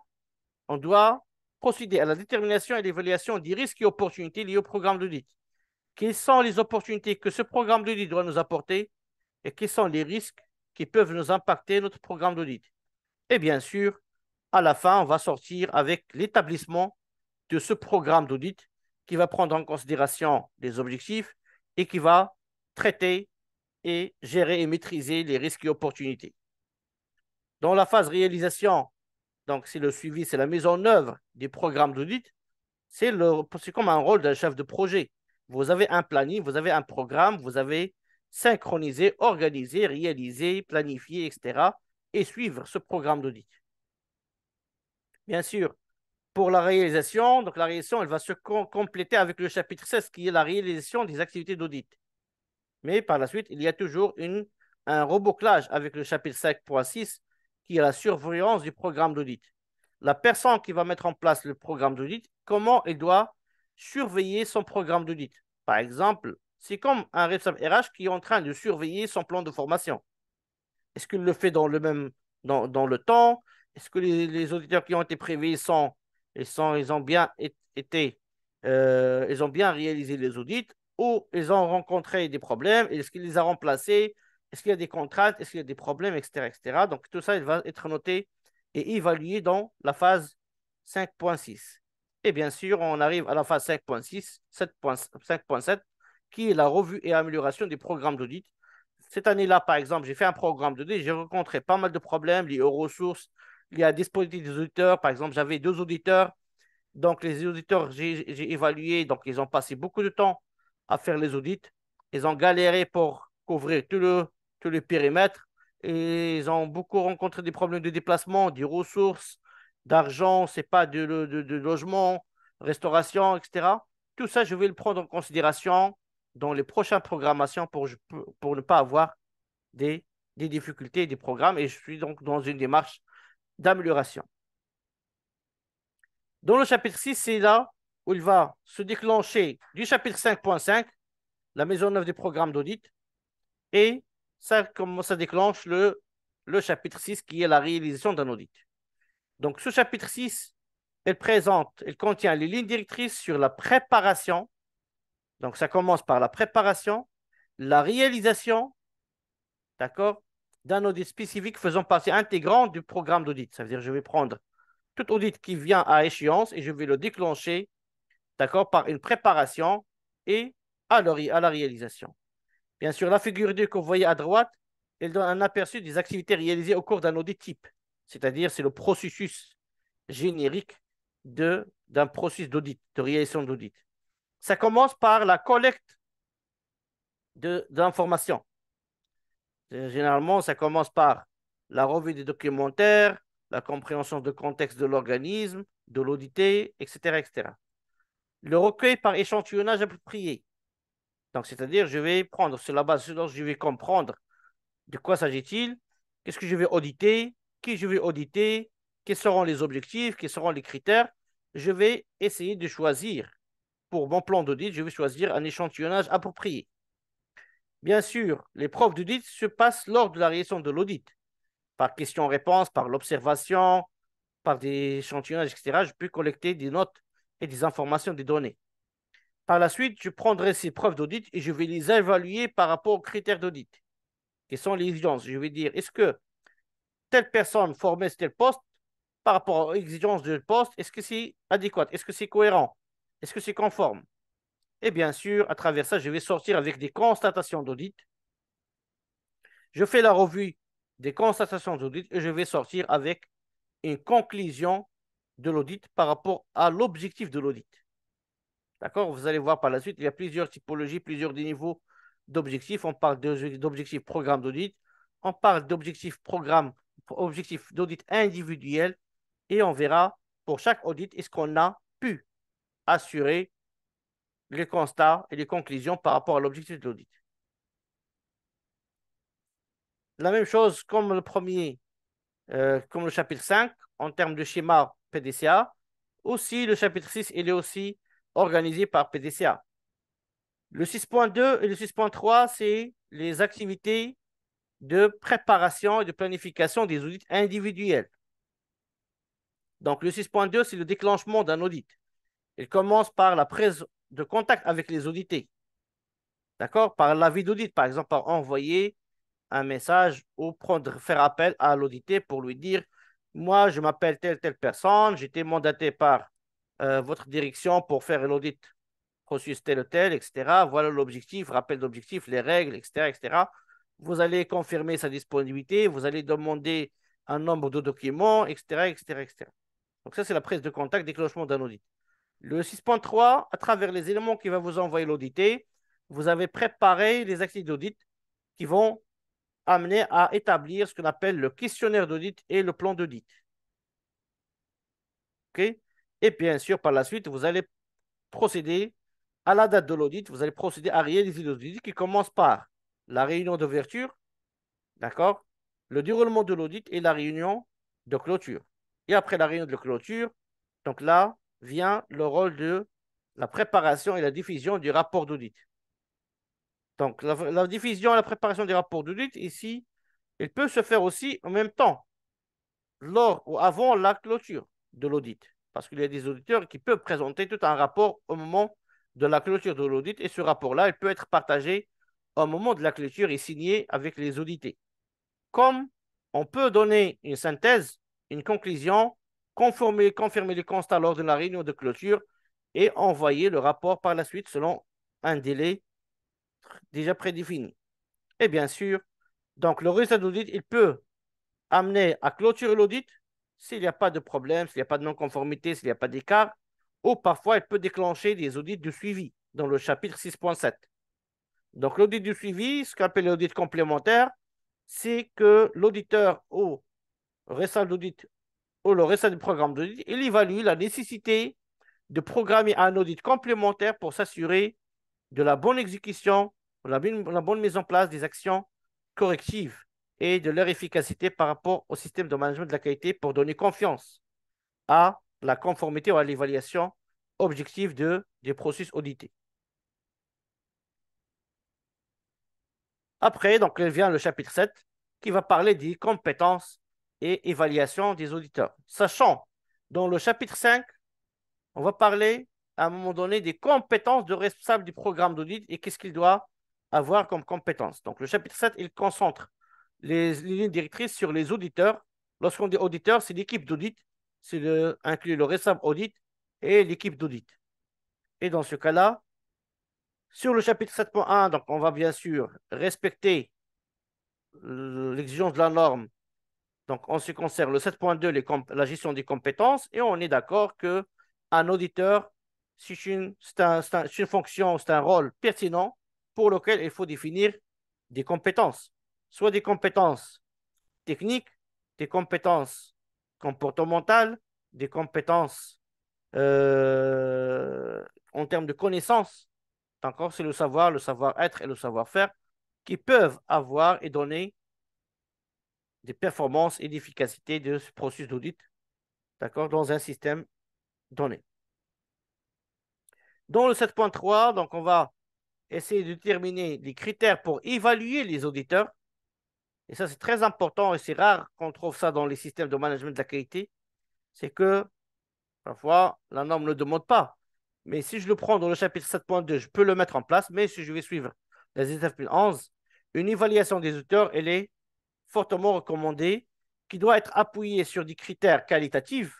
on doit procéder à la détermination et l'évaluation des risques et opportunités liés au programme d'audit. Quelles sont les opportunités que ce programme d'audit doit nous apporter et quels sont les risques qui peuvent nous impacter notre programme d'audit? Et bien sûr, à la fin, on va sortir avec l'établissement de ce programme d'audit qui va prendre en considération les objectifs et qui va traiter et gérer et maîtriser les risques et opportunités. Dans la phase réalisation, donc c'est le suivi, c'est la mise en œuvre des programmes d'audit, c'est comme un rôle d'un chef de projet. Vous avez un planning, vous avez un programme, vous avez synchroniser, organiser, réaliser, planifier, etc. et suivre ce programme d'audit. Bien sûr, pour la réalisation, donc la réalisation, elle va se compléter avec le chapitre 16 qui est la réalisation des activités d'audit. Mais par la suite, il y a toujours un rebouclage avec le chapitre 5.6 qui est la surveillance du programme d'audit. La personne qui va mettre en place le programme d'audit, comment elle doit surveiller son programme d'audit. Par exemple, c'est comme un responsable RH qui est en train de surveiller son plan de formation. Est-ce qu'il le fait dans le temps? Est-ce que les auditeurs qui ont été prévus ils ont bien été, ils ont bien réalisé les audits ou ils ont rencontré des problèmes? Est-ce qu'il les a remplacés? Est-ce qu'il y a des contraintes? Est-ce qu'il y a des problèmes, etc., etc. Donc, tout ça, il va être noté et évalué dans la phase 5.6. Et bien sûr, on arrive à la phase 5.6, 5.7, qui est la revue et amélioration des programmes d'audit. Cette année-là, par exemple, j'ai fait un programme d'audit, j'ai rencontré pas mal de problèmes liés aux ressources, liés à la disponibilité des auditeurs. Par exemple, j'avais 2 auditeurs. Donc, les auditeurs, j'ai évalué, donc ils ont passé beaucoup de temps à faire les audits. Ils ont galéré pour couvrir tout le périmètre et ils ont beaucoup rencontré des problèmes de déplacement, des ressources, d'argent, c'est pas de logement, restauration, etc. Tout ça, je vais le prendre en considération dans les prochaines programmations pour ne pas avoir des, des difficultés des programmes et je suis donc dans une démarche d'amélioration. Dans le chapitre 6, c'est là où il va se déclencher du chapitre 5.5, la mise en œuvre des programmes d'audit, et ça déclenche le chapitre 6 qui est la réalisation d'un audit. Donc, ce chapitre 6, il contient les lignes directrices sur la préparation. Donc, ça commence par la préparation, la réalisation, d'accord, d'un audit spécifique faisant partie intégrante du programme d'audit. Ça veut dire que je vais prendre tout audit qui vient à échéance et je vais le déclencher, d'accord, par une préparation et à la réalisation. Bien sûr, la figure 2 que vous voyez à droite, elle donne un aperçu des activités réalisées au cours d'un audit type. C'est-à-dire, c'est le processus générique d'un processus d'audit, de réalisation d'audit. Ça commence par la collecte d'informations. Généralement, ça commence par la revue des documentaires, la compréhension du contexte de l'organisme, de l'audité, etc., etc. Le recueil par échantillonnage approprié. Donc, c'est-à-dire, je vais prendre sur la base, je vais comprendre de quoi s'agit-il, qu'est-ce que je vais auditer, qui je vais auditer, quels seront les objectifs, quels seront les critères. Je vais essayer de choisir, pour mon plan d'audit, je vais choisir un échantillonnage approprié. Bien sûr, les preuves d'audit se passent lors de la réalisation de l'audit, par question-réponse, par l'observation, par des échantillonnages, etc. Je peux collecter des notes et des informations, des données. Par la suite, je prendrai ces preuves d'audit et je vais les évaluer par rapport aux critères d'audit. Quelles sont les exigences? Je vais dire, est-ce que telle personne formait tel poste par rapport aux exigences du poste, est-ce que c'est adéquat? Est-ce que c'est cohérent? Est-ce que c'est conforme? Et bien sûr, à travers ça, je vais sortir avec des constatations d'audit. Je fais la revue des constatations d'audit et je vais sortir avec une conclusion de l'audit par rapport à l'objectif de l'audit. D'accord? Vous allez voir par la suite, il y a plusieurs typologies, plusieurs niveaux d'objectifs. On parle d'objectifs programme d'audit, on parle d'objectifs programme, objectifs d'audit individuel et on verra pour chaque audit est-ce qu'on a pu assurer les constats et les conclusions par rapport à l'objectif de l'audit. La même chose comme comme le chapitre 5, en termes de schéma PDCA, aussi le chapitre 6, il est aussi organisé par PDCA. Le 6.2 et le 6.3, c'est les activités de préparation et de planification des audits individuels. Donc, le 6.2, c'est le déclenchement d'un audit. Il commence par la prise de contact avec les audités. D'accord? Par l'avis d'audit, par exemple, par envoyer un message ou faire appel à l'audité pour lui dire, moi, je m'appelle telle personne, j'ai été mandaté par votre direction pour faire l'audit processus tel ou tel, etc. Voilà l'objectif, rappel d'objectif, les règles, etc., etc. Vous allez confirmer sa disponibilité, vous allez demander un nombre de documents, etc., etc., etc. Donc ça, c'est la prise de contact, déclenchement d'un audit. Le 6.3, à travers les éléments qui va vous envoyer l'audité, vous avez préparé les activités d'audit qui vont amener à établir ce qu'on appelle le questionnaire d'audit et le plan d'audit. OK? Et bien sûr, par la suite, vous allez procéder à la date de l'audit, vous allez procéder à réaliser l'audit qui commence par la réunion d'ouverture, d'accord? Le déroulement de l'audit et la réunion de clôture. Et après la réunion de clôture, donc là vient le rôle de la préparation et la diffusion du rapport d'audit. Donc, la diffusion et la préparation des rapports d'audit, ici, il peut se faire aussi en même temps, lors ou avant la clôture de l'audit. Parce qu'il y a des auditeurs qui peuvent présenter tout un rapport au moment de la clôture de l'audit et ce rapport-là, il peut être partagé au moment de la clôture et signé avec les audités. Comme on peut donner une synthèse, une conclusion, confirmer les constats lors de la réunion de clôture et envoyer le rapport par la suite selon un délai déjà prédéfini. Et bien sûr, donc le résultat d'audit, il peut amener à clôturer l'audit s'il n'y a pas de problème, s'il n'y a pas de non-conformité, s'il n'y a pas d'écart, ou parfois il peut déclencher des audits de suivi dans le chapitre 6.7. Donc l'audit de suivi, ce qu'on appelle l'audit complémentaire, c'est que l'auditeur ou récent d'audit ou le récent du programme d'audit, il évalue la nécessité de programmer un audit complémentaire pour s'assurer de la bonne exécution, de la bonne mise en place des actions correctives et de leur efficacité par rapport au système de management de la qualité pour donner confiance à la conformité ou à l'évaluation objective des processus audités. Après, donc, il vient le chapitre 7 qui va parler des compétences et évaluation des auditeurs. Sachant, dans le chapitre 5, on va parler à un moment donné des compétences de responsable du programme d'audit et qu'est-ce qu'il doit avoir comme compétences. Donc, le chapitre 7, il concentre les lignes directrices sur les auditeurs. Lorsqu'on dit auditeur, c'est l'équipe d'audit, inclut le responsable audit et l'équipe d'audit. Et dans ce cas-là, sur le chapitre 7.1, donc on va bien sûr respecter l'exigence de la norme. Donc, en ce qui concerne le 7.2, la gestion des compétences, et on est d'accord qu'un auditeur, c'est une fonction, c'est un rôle pertinent pour lequel il faut définir des compétences, soit des compétences techniques, des compétences comportementales, des compétences en termes de connaissances. D'accord, c'est le savoir-être et le savoir-faire qui peuvent avoir et donner des performances et d'efficacité de ce processus d'audit, d'accord, dans un système donné. Dans le 7.3, donc on va essayer de déterminer les critères pour évaluer les auditeurs. Et ça, c'est très important et c'est rare qu'on trouve ça dans les systèmes de management de la qualité. C'est que parfois, la norme ne le demande pas. Mais si je le prends dans le chapitre 7.2, je peux le mettre en place. Mais si je vais suivre la 1911, une évaluation des auteurs, elle est fortement recommandée, qui doit être appuyée sur des critères qualitatifs,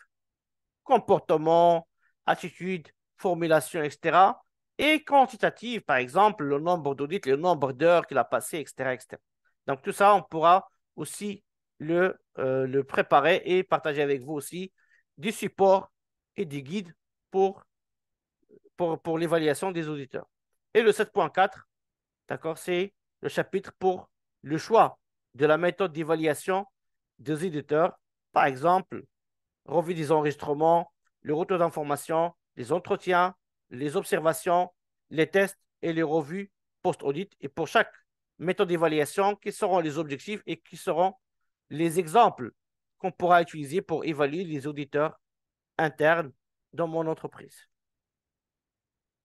comportement, attitude, formulation, etc. Et quantitative, par exemple, le nombre d'audits, le nombre d'heures qu'il a passé, etc., etc. Donc, tout ça, on pourra aussi le préparer et partager avec vous aussi du support et des guides pour l'évaluation des auditeurs. Et le 7.4, d'accord, c'est le chapitre pour le choix de la méthode d'évaluation des auditeurs. Par exemple, revue des enregistrements, le retour d'information, les entretiens, les observations, les tests et les revues post-audit. Et pour chaque méthode d'évaluation, quels seront les objectifs et qui seront les exemples qu'on pourra utiliser pour évaluer les auditeurs internes dans mon entreprise.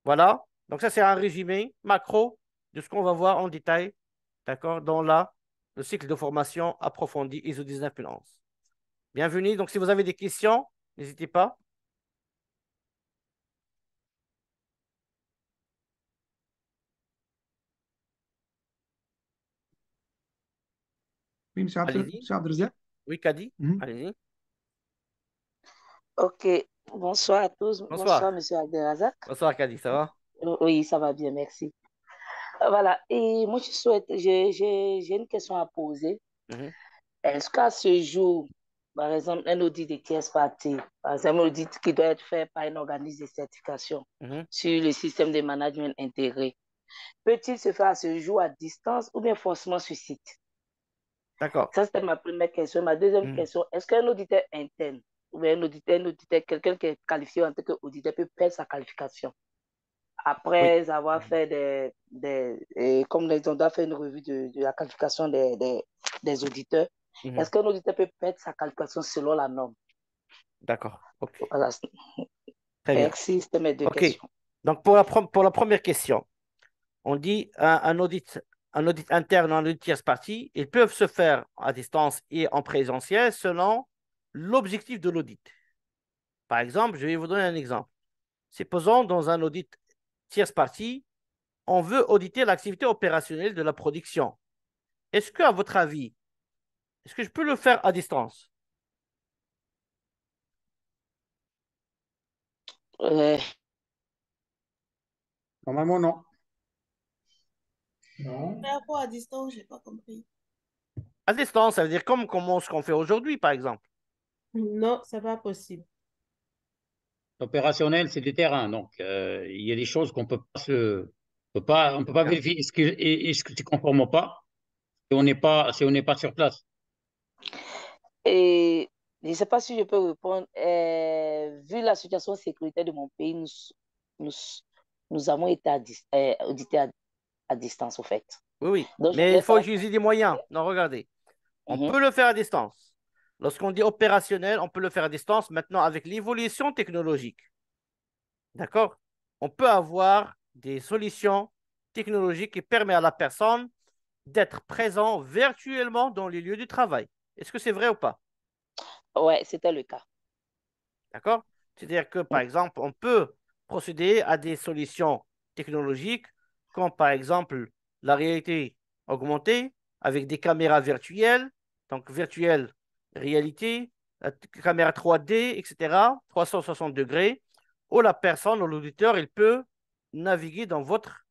Voilà. Donc ça, c'est un résumé macro de ce qu'on va voir en détail, d'accord, dans le cycle de formation approfondi ISO 19011. Bienvenue. Donc, si vous avez des questions, n'hésitez pas. Oui, Allez-y. monsieur Abdrazak. Oui, Kadi, allez-y. Ok, bonsoir à tous. Bonsoir. Bonsoir, monsieur Abdelrazak. Bonsoir, Kadi, ça va? Oui, ça va bien, merci. Voilà, et moi, j'ai une question à poser. Est-ce qu'à ce jour, par exemple, un audit de tierce partie, par exemple, un audit qui doit être fait par un organisme de certification sur le système de management intégré, peut-il se faire à ce jour à distance ou bien forcément sur site? D'accord. Ça, c'était ma première question. Ma deuxième question, est-ce qu'un auditeur interne ou bien un auditeur, quelqu'un qui est qualifié en tant qu'auditeur peut perdre sa qualification après avoir fait comme on doit faire une revue de la qualification des auditeurs, est-ce qu'un auditeur peut perdre sa qualification selon la norme? D'accord. Ok. Voilà. Très bien. Merci, c'était mes deux questions. Donc, pour la première question, on dit un audit interne ou un audit tierce partie, ils peuvent se faire à distance et en présentiel selon l'objectif de l'audit. Par exemple, je vais vous donner un exemple. Supposons dans un audit tierce partie, on veut auditer l'activité opérationnelle de la production. Est-ce que, à votre avis, est-ce que je peux le faire à distance? Normalement, non. Non. Par rapport à distance, je n'ai pas compris. À distance, ça veut dire comme ce qu'on fait aujourd'hui, par exemple. Non, ce n'est pas possible. Opérationnel, c'est du terrain. Donc, il y a des choses qu'on peut pas on peut pas vérifier est-ce que c'est conforme ou pas si on n'est pas sur place. Et Je ne sais pas si je peux répondre. Vu la situation sécuritaire de mon pays, nous, nous avons été audités à distance, au fait. Oui, oui. Donc, je Mais il voulais faut savoir. utiliser des moyens. Non, regardez. On Mhm. peut le faire à distance. Lorsqu'on dit opérationnel, on peut le faire à distance. Maintenant, avec l'évolution technologique, d'accord? On peut avoir des solutions technologiques qui permettent à la personne d'être présent virtuellement dans les lieux du travail. Est-ce que c'est vrai ou pas? Ouais, c'était le cas. D'accord? C'est-à-dire que, par exemple, on peut procéder à des solutions technologiques, comme par exemple la réalité augmentée avec des caméras virtuelles, donc virtuelle réalité, caméra 3D, etc., 360 degrés, où la personne ou l'auditeur, il peut naviguer dans votre,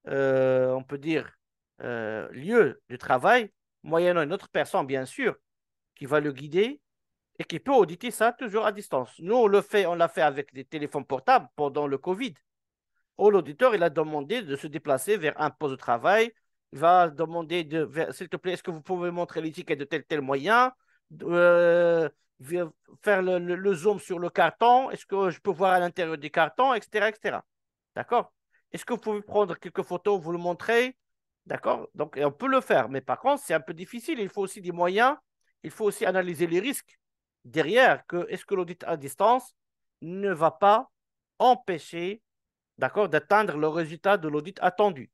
on peut dire, lieu de travail, moyennant une autre personne, bien sûr, qui va le guider et qui peut auditer ça toujours à distance. Nous, on l'a fait avec des téléphones portables pendant le Covid. Où l'auditeur, il a demandé de se déplacer vers un poste de travail. Il va demander s'il te plaît, est-ce que vous pouvez montrer l'étiquette de tel moyen? Euh, Faire le zoom sur le carton. Est-ce que je peux voir à l'intérieur du carton, etc., etc. D'accord? Est-ce que vous pouvez prendre quelques photos, vous le montrer? D'accord? Donc, on peut le faire. Mais par contre, c'est un peu difficile. Il faut aussi des moyens. Il faut aussi analyser les risques derrière. Est-ce que l'audit à distance ne va pas empêcher, d'accord, d'atteindre le résultat de l'audit attendu?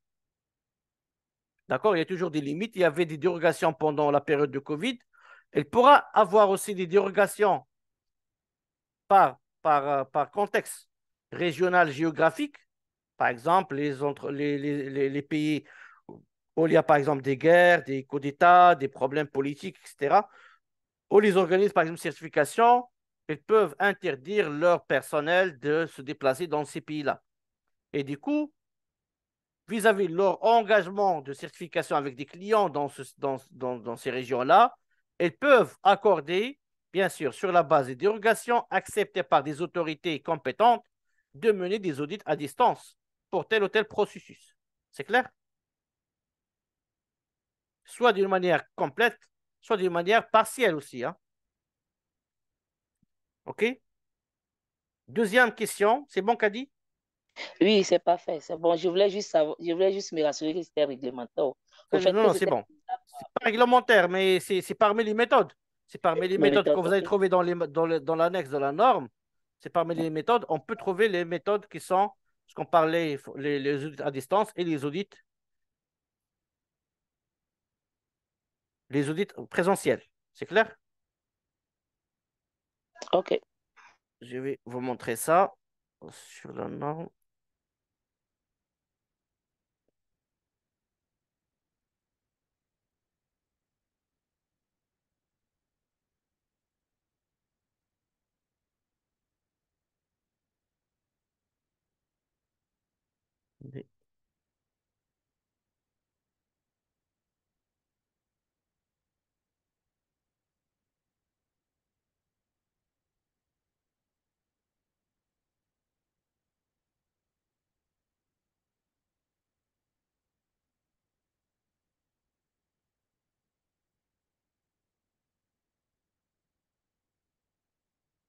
D'accord? Il y a toujours des limites. Il y avait des dérogations pendant la période de Covid. Il pourra avoir aussi des dérogations par contexte régional géographique. Par exemple, les pays où il y a par exemple des guerres, des coups d'État, des problèmes politiques, etc., où les organismes, par exemple, de certification, ils peuvent interdire leur personnel de se déplacer dans ces pays-là. Et du coup, vis-à-vis de leur engagement de certification avec des clients dans ces régions-là, ils peuvent accorder, bien sûr, sur la base des dérogations acceptées par des autorités compétentes, de mener des audits à distance pour tel ou tel processus. C'est clair? Soit d'une manière complète, soit d'une manière partielle aussi. Hein? OK? Deuxième question, c'est bon, Kadi? Oui, c'est parfait. C'est bon. Je voulais juste me rassurer que c'était réglementaire. Au Non, fait que non, c'est c'était bon. C'est pas réglementaire, mais c'est parmi les méthodes. C'est parmi les mes méthodes que méthodes. vous allez OK. trouver dans l'annexe de la norme. C'est parmi les méthodes. On peut trouver les méthodes qui sont ce qu'on parlait, les audits à distance et les audits présentiels. C'est clair? OK. Je vais vous montrer ça sur la norme.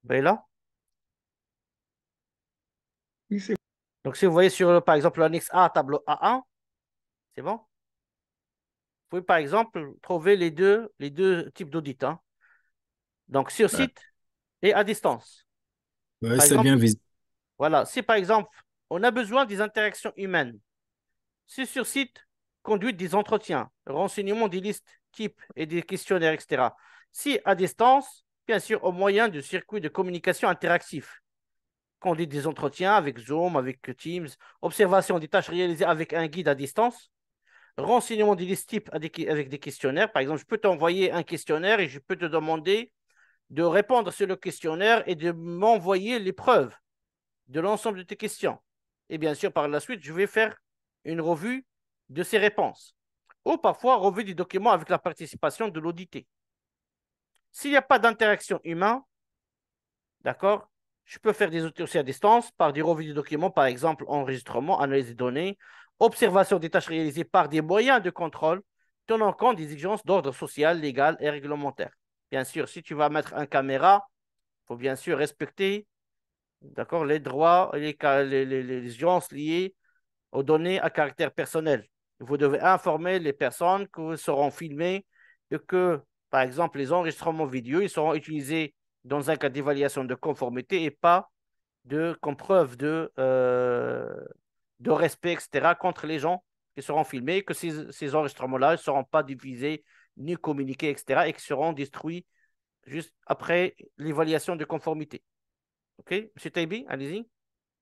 Vous voyez là? Oui, c'est Donc, si vous voyez sur, par exemple, l'annexe A, tableau A1, c'est bon? Vous pouvez, par exemple, trouver les deux types d'audits. Hein. Donc, sur Ouais, site et à distance. ouais, Par c'est exemple, bien visible. voilà, si par exemple, on a besoin des interactions humaines, si sur site, conduite des entretiens, renseignement des listes types et des questionnaires, etc. Si à distance, bien sûr, au moyen de circuits de communication interactifs, conduite des entretiens avec Zoom, avec Teams, observation des tâches réalisées avec un guide à distance, renseignement des listes types avec des questionnaires. Par exemple, je peux t'envoyer un questionnaire et je peux te demander de répondre sur le questionnaire et de m'envoyer les preuves de l'ensemble de tes questions. Et bien sûr, par la suite, je vais faire une revue de ces réponses. Ou parfois, revue du document avec la participation de l'audité. S'il n'y a pas d'interaction humaine, d'accord, je peux faire des outils aussi à distance par des revues du document, par exemple, enregistrement, analyse des données, observation des tâches réalisées par des moyens de contrôle tenant compte des exigences d'ordre social, légal et réglementaire. Bien sûr, si tu vas mettre une caméra, il faut bien sûr respecter, d'accord, les droits et les urgences liées aux données à caractère personnel. Vous devez informer les personnes que seront filmées et que, par exemple, les enregistrements vidéo, ils seront utilisés dans un cas d'évaluation de conformité et pas comme preuve de respect, etc., contre les gens qui seront filmés, que ces enregistrements-là ne seront pas diffusés ni communiqués, etc., et qui seront détruits juste après l'évaluation de conformité. OK? Monsieur Taibi, allez-y.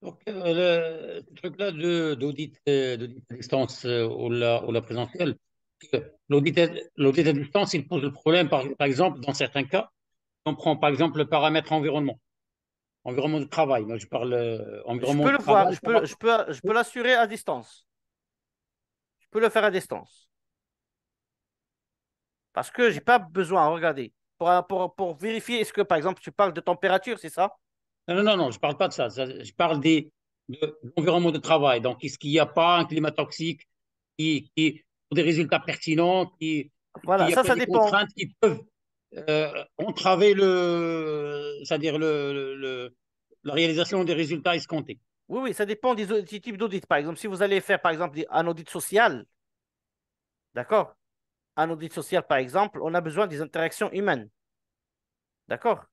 Donc, ce truc-là d'audit à distance ou la présentielle, l'audit à distance, il pose le problème, par exemple, dans certains cas, on prend par exemple le paramètre environnement de travail. Moi, je parle Je environnement peux de le voir, travail. je peux l'assurer à distance. Je peux le faire à distance. Parce que je n'ai pas besoin, regardez, pour vérifier, est-ce que, par exemple, tu parles de température, c'est ça? Non, je ne parle pas de ça. Je parle de l'environnement de travail. Donc, est-ce qu'il n'y a pas un climat toxique qui ont des résultats pertinents, qu'il Voilà, n'y a pas ça des dépend. contraintes qui peuvent entraver c'est-à-dire la réalisation des résultats escomptés. Oui, oui, ça dépend des types d'audits. Par exemple, si vous allez faire, par exemple, un audit social, d'accord? Un audit social, par exemple, on a besoin des interactions humaines. D'accord?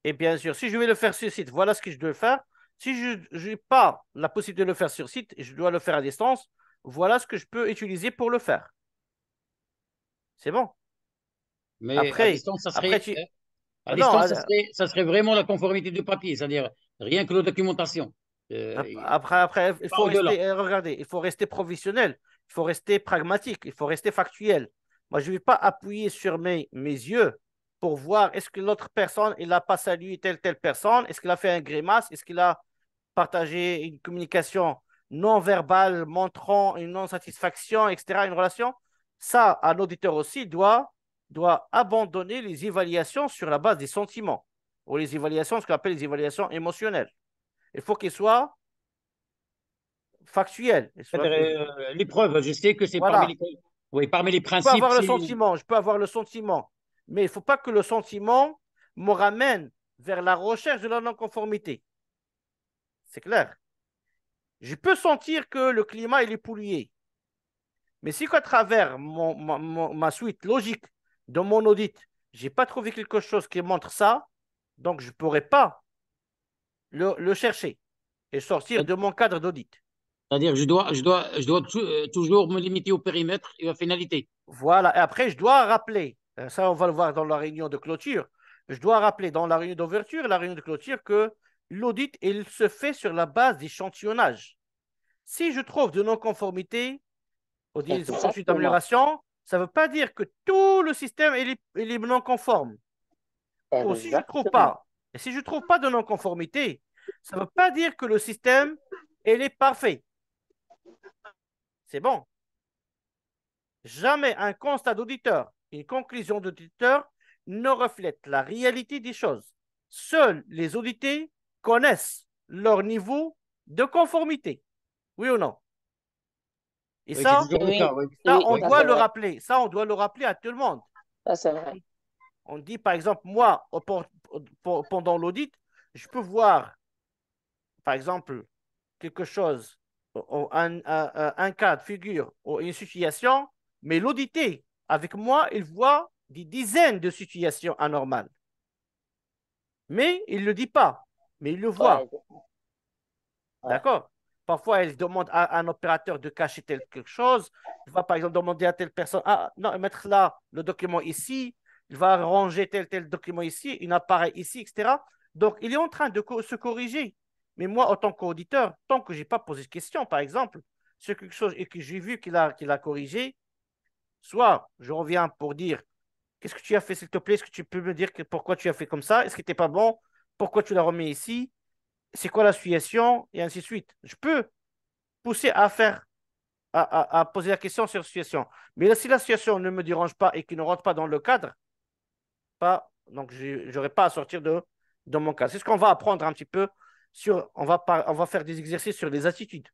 Et bien sûr, si je vais le faire sur site, voilà ce que je dois faire. Si je n'ai pas la possibilité de le faire sur site et je dois le faire à distance, voilà ce que je peux utiliser pour le faire. C'est bon. Mais Après, après tu... Non, ça serait vraiment la conformité du papier, c'est-à-dire rien que la documentation. après, il Pas faut au-delà. rester, regardez, il faut rester professionnel, il faut rester pragmatique, il faut rester factuel. Moi, je ne vais pas appuyer sur mes yeux pour voir est-ce que l'autre personne, il n'a pas salué telle personne, est-ce qu'il a fait un grimace, est-ce qu'il a partagé une communication non verbale montrant une non-satisfaction, etc., une relation. Ça, un auditeur aussi doit abandonner les évaluations sur la base des sentiments ou les évaluations, ce qu'on appelle les évaluations émotionnelles. Il faut qu'il soit factuel. L'épreuve, je sais que c'est Voilà. parmi les Je peux principes, avoir le sentiment, je peux avoir le sentiment, mais il ne faut pas que le sentiment me ramène vers la recherche de la non-conformité. C'est clair. Je peux sentir que le climat il est pollué, mais si qu'à travers ma suite logique de mon audit, je n'ai pas trouvé quelque chose qui montre ça, donc je ne pourrais pas le chercher et sortir de mon cadre d'audit. c'est-à-dire je dois toujours me limiter au périmètre et à la finalité. Voilà. Et après, je dois rappeler, ça on va le voir dans la réunion de clôture, je dois rappeler dans la réunion d'ouverture et la réunion de clôture que l'audit, il se fait sur la base d'échantillonnage. Si je trouve de non-conformité au processus Exactement. d'amélioration, ça ne veut pas dire que tout le système il est non conforme. Ou si je ne trouve Exactement. pas, et si je ne trouve pas de non-conformité, ça ne veut pas dire que le système il est parfait. C'est bon. Jamais un constat d'auditeur, une conclusion d'auditeur ne reflète la réalité des choses. Seuls les audités connaissent leur niveau de conformité. Oui ou non? Et Oui, c'est ça, toujours le Oui, cas, oui. ça, oui, on Oui, ça doit c'est oui. le vrai. rappeler. Ça, on doit le rappeler à tout le monde. Ça c'est vrai. On dit, par exemple, moi, pendant l'audit, je peux voir, par exemple, quelque chose, un cas de figure ou une situation, mais l'audité, avec moi, il voit des dizaines de situations anormales. Mais il ne le dit pas, mais il le Ouais, voit. ouais. D'accord? Parfois, elle demande à un opérateur de cacher quelque chose. Il va, par exemple, demander à telle personne, ah, non, mettre là le document ici. Il va ranger tel document ici, un appareil ici, etc. Donc, il est en train de se corriger. Mais moi, en tant qu'auditeur, tant que je n'ai pas posé de question, par exemple, sur quelque chose et que j'ai vu qu'il a corrigé, soit je reviens pour dire, qu'est-ce que tu as fait, s'il te plaît? Est-ce que tu peux me dire pourquoi tu as fait comme ça? Est-ce que tu n'es pas bon? Pourquoi tu l'as remis ici? C'est quoi la situation? Et ainsi de suite. Je peux pousser à faire, à poser la question sur la situation. Mais là, si la situation ne me dérange pas et qui ne rentre pas dans le cadre, donc je n'aurai pas à sortir de mon cadre. C'est ce qu'on va apprendre un petit peu on va faire des exercices sur les attitudes.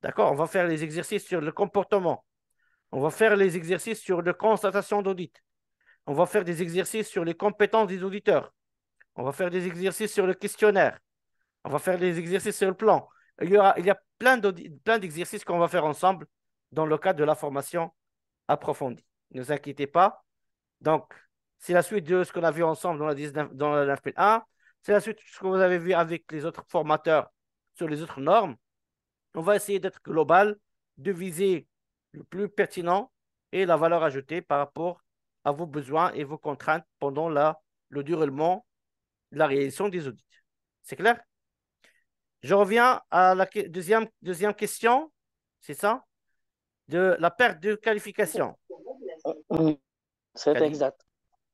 D'accord? On va faire les exercices sur le comportement. On va faire les exercices sur la constatation d'audit. On va faire des exercices sur les compétences des auditeurs. On va faire des exercices sur le questionnaire. On va faire des exercices sur le plan. Il y a plein d'exercices qu'on va faire ensemble dans le cadre de la formation approfondie. Ne vous inquiétez pas. Donc, c'est la suite de ce qu'on a vu ensemble dans la 9.1. C'est la suite de ce que vous avez vu avec les autres formateurs sur les autres normes. On va essayer d'être global, de viser le plus pertinent et la valeur ajoutée par rapport à vos besoins et vos contraintes pendant le déroulement de la réalisation des audits. C'est clair? Je reviens à la deuxième question, c'est ça? De la perte de qualification. C'est Kadi? exact.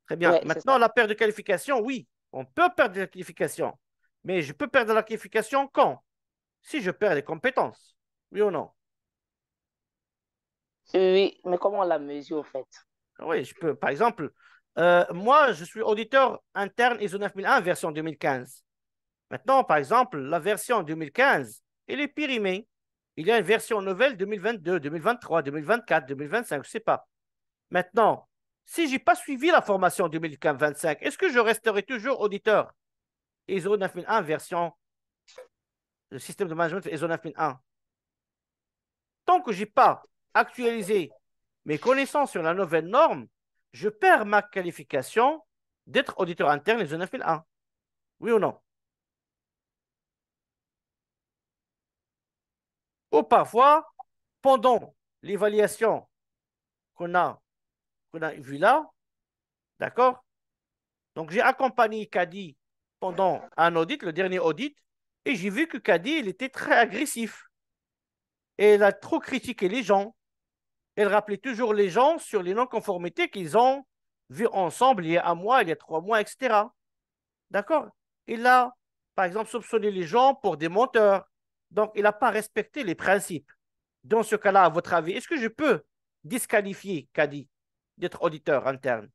Très bien. Ouais, Maintenant, la perte de qualification, oui, on peut perdre la qualification. Mais je peux perdre la qualification quand? Si je perds les compétences. Oui ou non? Oui, mais comment on la mesure, en fait? Oui, je peux. Par exemple, moi, je suis auditeur interne ISO 9001 version 2015. Maintenant, par exemple, la version 2015, elle est périmée. Il y a une version nouvelle 2022, 2023, 2024, 2025, je ne sais pas. Maintenant, si je n'ai pas suivi la formation 2025, est-ce que je resterai toujours auditeur ISO 9001 version, le système de management ISO 9001? Tant que je n'ai pas actualisé mes connaissances sur la nouvelle norme, je perds ma qualification d'être auditeur interne ISO 9001. Oui ou non? Ou parfois, pendant l'évaluation qu'on a vue là, d'accord? Donc, j'ai accompagné Kadi pendant un audit, le dernier audit, et j'ai vu que Kadi, il était très agressif. Et il a trop critiqué les gens. Elle rappelait toujours les gens sur les non-conformités qu'ils ont vues ensemble il y a un mois, il y a 3 mois, etc. D'accord? Il a, par exemple, soupçonné les gens pour des menteurs. Donc, il n'a pas respecté les principes. Dans ce cas-là, à votre avis, est-ce que je peux disqualifier Kadi d'être auditeur interne?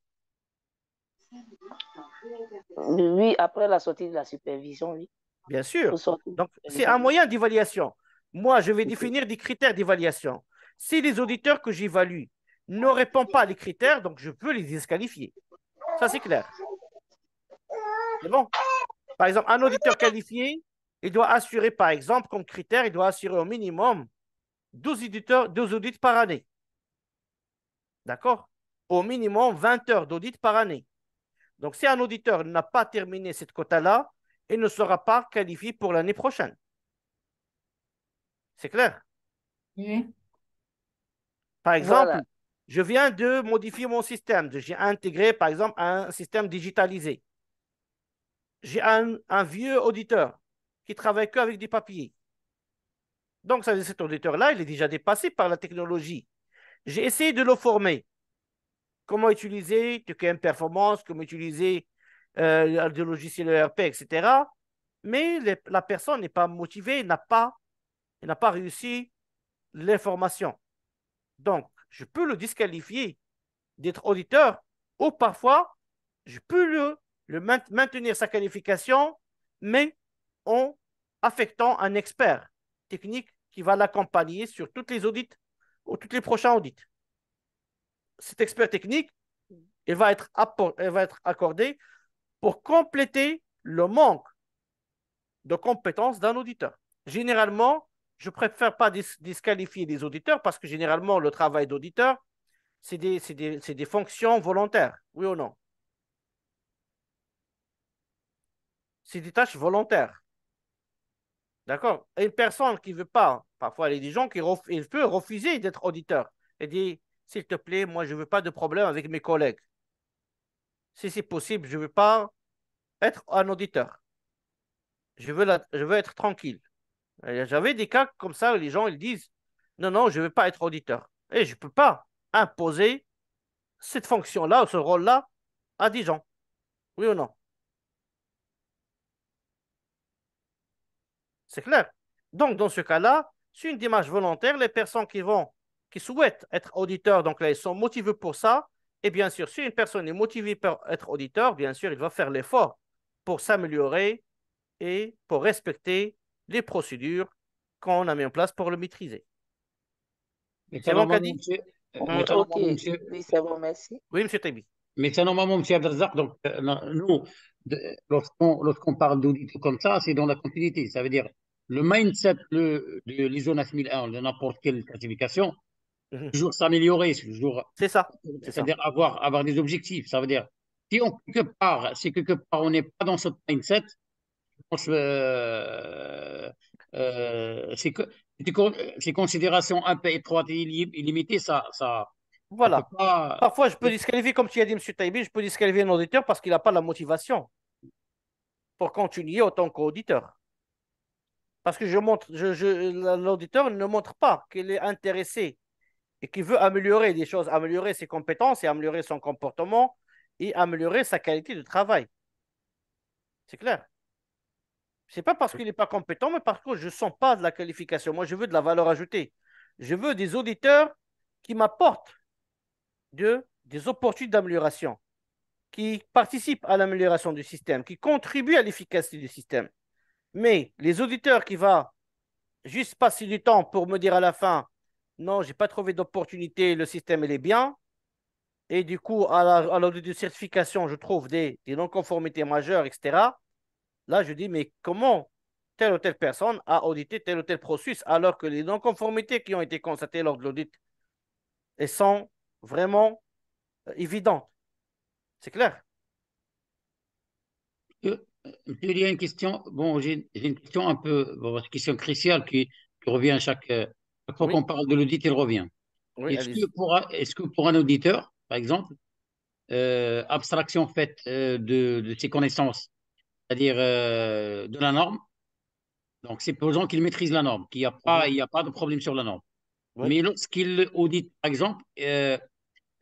Oui, après la sortie de la supervision, oui. Bien sûr. Donc, c'est un supervision. moyen d'évaluation. Moi, je vais définir des critères d'évaluation. Si les auditeurs que j'évalue ne répondent pas à les critères, donc je peux les disqualifier. Ça, c'est clair. C'est bon? Par exemple, un auditeur qualifié, il doit assurer, par exemple, comme critère, il doit assurer au minimum 12 audits par année. D'accord? Au minimum 20 heures d'audit par année. Donc, si un auditeur n'a pas terminé cette quota-là, il ne sera pas qualifié pour l'année prochaine. C'est clair? Oui. Par exemple, Voilà. je viens de modifier mon système. J'ai intégré, par exemple, un système digitalisé. J'ai un vieux auditeur qui travaille qu'avec des papiers. Donc, ça veut dire que cet auditeur-là, il est déjà dépassé par la technologie. J'ai essayé de le former. Comment utiliser TQM Performance, comment utiliser des logiciels ERP, etc. Mais la personne n'est pas motivée, il n'a pas réussi l'information. Donc, je peux le disqualifier d'être auditeur ou parfois, je peux maintenir sa qualification, mais en affectant un expert technique qui va l'accompagner sur toutes les audits ou tous les prochains audits. Cet expert technique, il va être accordé pour compléter le manque de compétences d'un auditeur. Généralement, je ne préfère pas disqualifier les auditeurs parce que généralement, le travail d'auditeur, c'est des fonctions volontaires, oui ou non? C'est des tâches volontaires. D'accord? Et une personne qui ne veut pas, parfois il y a des gens il peut refuser d'être auditeur et dire, s'il te plaît, moi je ne veux pas de problème avec mes collègues. Si c'est possible, je ne veux pas être un auditeur. Je veux être tranquille. J'avais des cas comme ça où les gens ils disent, non, non, je ne veux pas être auditeur. Et je ne peux pas imposer cette fonction-là ou ce rôle-là à des gens. Oui ou non? C'est clair. Donc, dans ce cas-là, c'est une démarche volontaire. Les personnes qui souhaitent être auditeurs, donc là, ils sont motivés pour ça. Et bien sûr, si une personne est motivée pour être auditeur, bien sûr, il va faire l'effort pour s'améliorer et pour respecter les procédures qu'on a mis en place pour le maîtriser. Mais C'est bon, normalement, Kadi? monsieur, Ok, oui, c'est bon, merci. Oui, monsieur Tabi. Mais c'est normalement, M. Abdelrazak, donc nous, lorsqu'on parle d'audit comme ça, c'est dans la continuité. Ça veut dire le mindset de l'ISO 9001, de n'importe quelle classification, toujours s'améliorer, toujours, C'est ça, c'est ça. c'est-à-dire avoir des objectifs. Ça veut dire, si quelque part on n'est pas dans ce mindset, je pense, c'est que ces considérations un peu étroites et illimitées, ça peut Voilà. pas. Parfois, je peux disqualifier, comme tu as dit, M. Taïbi, je peux disqualifier un auditeur parce qu'il n'a pas la motivation pour continuer en tant qu'auditeur. Parce que l'auditeur ne montre pas qu'il est intéressé et qu'il veut améliorer des choses, améliorer ses compétences et améliorer son comportement et améliorer sa qualité de travail. C'est clair. C'est pas parce qu'il n'est pas compétent, mais parce que je ne sens pas de la qualification. Moi, je veux de la valeur ajoutée. Je veux des auditeurs qui m'apportent des opportunités d'amélioration, qui participent à l'amélioration du système, qui contribuent à l'efficacité du système. Mais les auditeurs qui vont juste passer du temps pour me dire à la fin, non, j'ai pas trouvé d'opportunité, le système il est bien, et du coup, à l'audit de certification, je trouve des non-conformités majeures, etc. Là, je dis, mais comment telle ou telle personne a audité tel ou tel processus alors que les non-conformités qui ont été constatées lors de l'audit, elles sont vraiment évidentes. C'est clair? Euh, Il y a une question, bon, j'ai une question un peu, bon, une question cruciale qui revient chaque fois Oui, qu'on parle de l'audit, il revient. oui, allez-y. Est-ce que pour un auditeur, par exemple, abstraction faite de ses connaissances, c'est-à-dire de la norme, donc supposons qu'il maîtrise la norme, Mhm. il y a pas de problème sur la norme. Oui. Mais lorsqu'il audite, par exemple,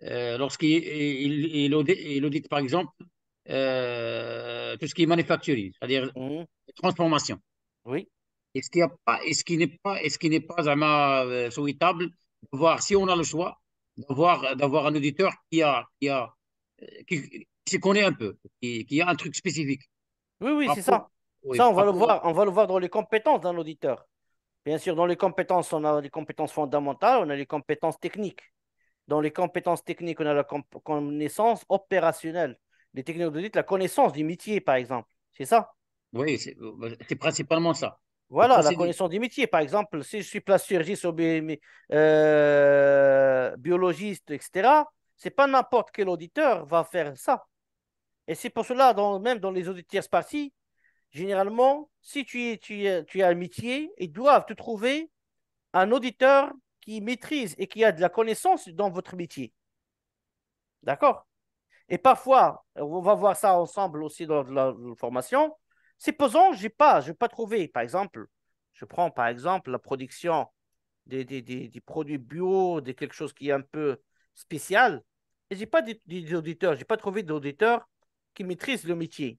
lorsqu'il il audite, par exemple, tout ce qui est manufacturier, c'est-à-dire Mhm. transformation. Oui. Est-ce qu'il y a pas, est-ce qu'il n'est pas vraiment souhaitable de voir si on a le choix d'avoir un auditeur qui se connaît un peu, qui a un truc spécifique. Oui, oui, c'est Rapport, ça. oui, Ça, on va le rapport, voir. On va le voir dans les compétences d'un auditeur. Bien sûr, dans les compétences, on a les compétences fondamentales, on a les compétences techniques. Dans les compétences techniques, on a la connaissance opérationnelle. Les techniques d'audit, la connaissance du métier, par exemple. C'est ça? oui, c'est principalement ça. Le Voilà, la procédé. connaissance du métier. Par exemple, si je suis plasturgiste ou biologiste, etc., c'est pas n'importe quel auditeur va faire ça. Et c'est pour cela, même dans les auditeurs parties, généralement, si tu as un métier, ils doivent te trouver un auditeur qui maîtrise et qui a de la connaissance dans votre métier. D'accord? Et parfois, on va voir ça ensemble aussi dans la formation. Supposons, je n'ai pas trouvé, par exemple, je prends par exemple la production des produits bio, de quelque chose qui est un peu spécial, et je n'ai pas d'auditeurs, je n'ai pas trouvé d'auditeurs qui maîtrisent le métier.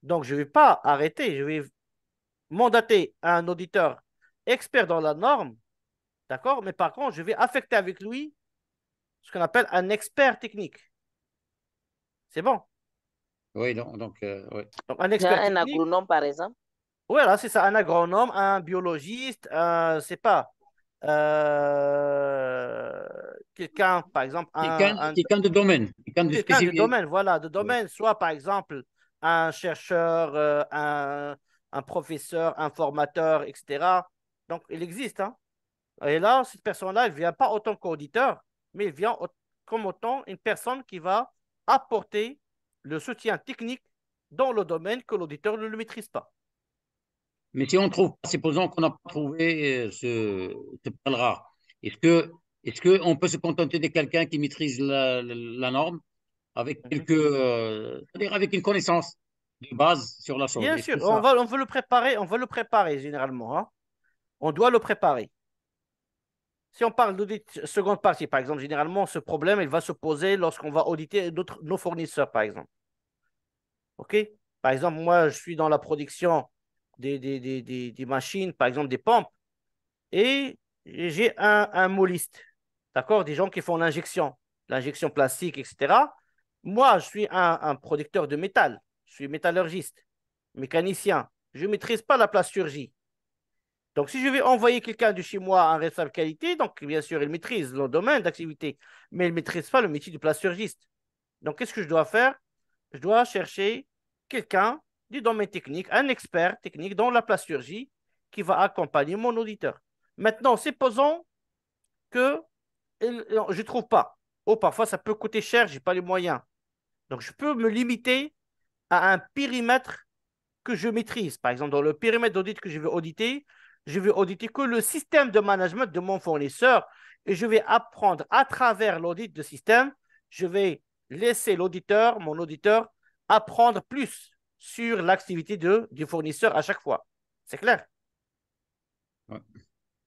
Donc, je ne vais pas arrêter, je vais mandater un auditeur expert dans la norme, d'accord? Mais par contre, je vais affecter avec lui ce qu'on appelle un expert technique. C'est bon? Oui, donc oui. Donc, un Genre expert un technique, agronome, par exemple. voilà, c'est ça, un agronome, un biologiste, c'est pas quelqu'un, par exemple, Quelqu'un de domaine, quelqu'un de quelqu'un de spécifique. domaine, voilà, de Oui. domaine, soit par exemple un chercheur, un professeur, un formateur, etc. Donc, il existe, hein. Et là, cette personne-là, elle ne vient pas autant qu'auditeur, mais elle vient comme autant une personne qui va apporter le soutien technique dans le domaine que l'auditeur ne le maîtrise pas. Mais si on trouve, supposons qu'on n'a pas trouvé ce perle rare, est-ce que, est-ce qu'on peut se contenter de quelqu'un qui maîtrise la norme avec Mhm. c'est-à-dire avec une connaissance de base sur la chose? Bien Est-ce sûr, que ça, on veut le préparer généralement, hein. On doit le préparer. Si on parle d'audit seconde partie, par exemple, généralement, ce problème, il va se poser lorsqu'on va auditer nos fournisseurs, par exemple. OK? Par exemple, moi, je suis dans la production des machines, par exemple, des pompes, et j'ai un moliste, d'accord? Des gens qui font l'injection plastique, etc. Moi, je suis un producteur de métal. Je suis métallurgiste, mécanicien. Je ne maîtrise pas la plasturgie. Donc, si je vais envoyer quelqu'un de chez moi, un responsable qualité, donc bien sûr, il maîtrise le domaine d'activité, mais il ne maîtrise pas le métier du plasturgiste. Donc, qu'est-ce que je dois faire? Je dois chercher quelqu'un du domaine technique, un expert technique dans la plasturgie qui va accompagner mon auditeur. Maintenant, supposons que je ne trouve pas. Ou parfois, ça peut coûter cher, je n'ai pas les moyens. Donc, je peux me limiter à un périmètre que je maîtrise. Par exemple, dans le périmètre d'audit que je vais auditer que le système de management de mon fournisseur et je vais apprendre à travers l'audit de système, je vais laisser l'auditeur, mon auditeur, apprendre plus sur l'activité du fournisseur à chaque fois. C'est clair? Ouais.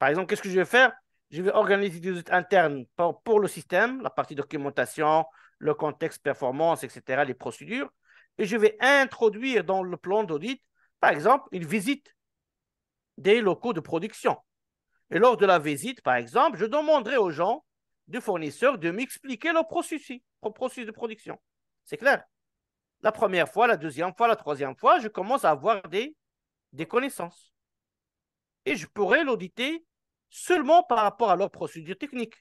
Par exemple, qu'est-ce que je vais faire? Je vais organiser des audits internes pour le système, la partie documentation, le contexte performance, etc., les procédures. Et je vais introduire dans le plan d'audit, par exemple, une visite des locaux de production. Et lors de la visite, par exemple, je demanderai aux gens du fournisseur de m'expliquer le processus de production. C'est clair? La première fois, la deuxième fois, la troisième fois, je commence à avoir des connaissances. Et je pourrais l'auditer seulement par rapport à leur procédure technique.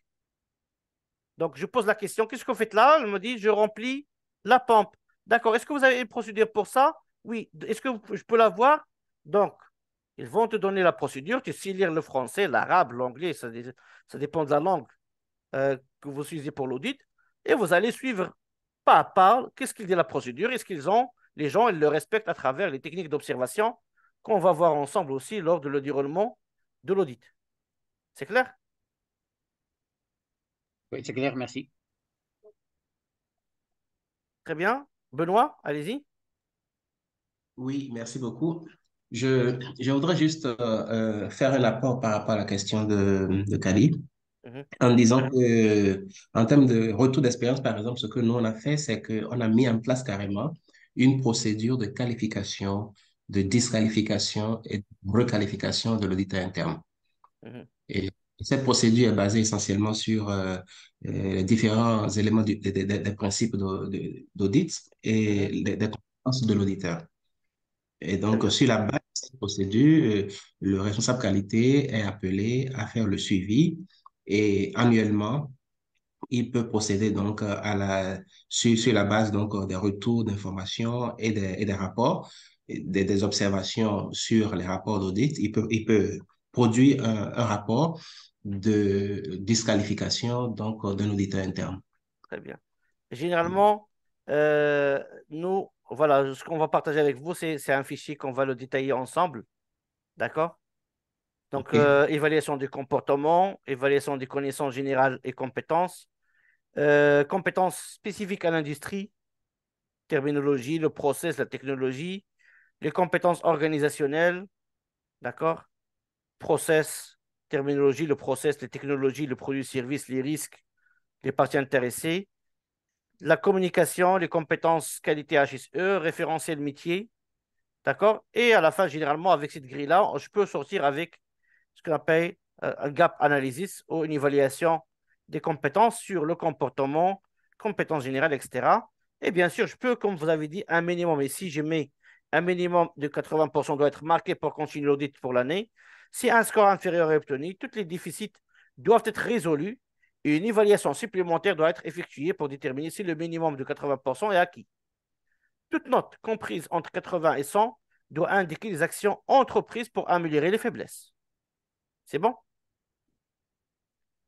Donc, je pose la question, qu'est-ce que vous faites là? Elle me dit, je remplis la pompe. D'accord, est-ce que vous avez une procédure pour ça? Oui. Est-ce que je peux la voir? Donc, ils vont te donner la procédure. Tu sais lire le français, l'arabe, l'anglais, ça dépend de la langue que vous utilisez pour l'audit. Et vous allez suivre pas à pas qu'est-ce qu'il dit la procédure. Est-ce qu'ils ont, les gens, ils le respectent à travers les techniques d'observation qu'on va voir ensemble aussi lors de le déroulement de l'audit. C'est clair? Oui, c'est clair, merci. Très bien. Benoît, allez-y. Oui, merci beaucoup. Je voudrais juste faire un apport par rapport à la question de Kali, en disant que, en termes de retour d'expérience, par exemple, ce que nous, on a fait, c'est qu'on a mis en place carrément une procédure de qualification, de disqualification et de requalification de l'auditeur interne. Et cette procédure est basée essentiellement sur les différents éléments des principes d'audit et des compétences de l'auditeur. Et donc, sur la base de cette procédure, le responsable qualité est appelé à faire le suivi et annuellement, il peut procéder donc sur la base donc des retours d'informations et des rapports, des observations sur les rapports d'audit. Il peut produire un rapport de disqualification donc d'un auditeur interne. Très bien. Généralement, nous, voilà, ce qu'on va partager avec vous, c'est un fichier qu'on va le détailler ensemble. D'accord? Donc, évaluation du comportement, évaluation des connaissances générales et compétences, compétences spécifiques à l'industrie, terminologie, le process, la technologie, les compétences organisationnelles, d'accord? Process, terminologie, le process, les technologies, le produit, service, les risques, les parties intéressées, la communication, les compétences qualité HSE, référentiel métier, d'accord? Et à la fin, généralement, avec cette grille-là, je peux sortir avec ce qu'on appelle un gap analysis ou une évaluation des compétences sur le comportement, compétences générales, etc. Et bien sûr, je peux, comme vous avez dit, un minimum. Et si je mets un minimum de 80% doit être marqué pour continuer l'audit pour l'année, si un score inférieur est obtenu, tous les déficits doivent être résolus et une évaluation supplémentaire doit être effectuée pour déterminer si le minimum de 80% est acquis. Toute note comprise entre 80 et 100 doit indiquer les actions entreprises pour améliorer les faiblesses. C'est bon?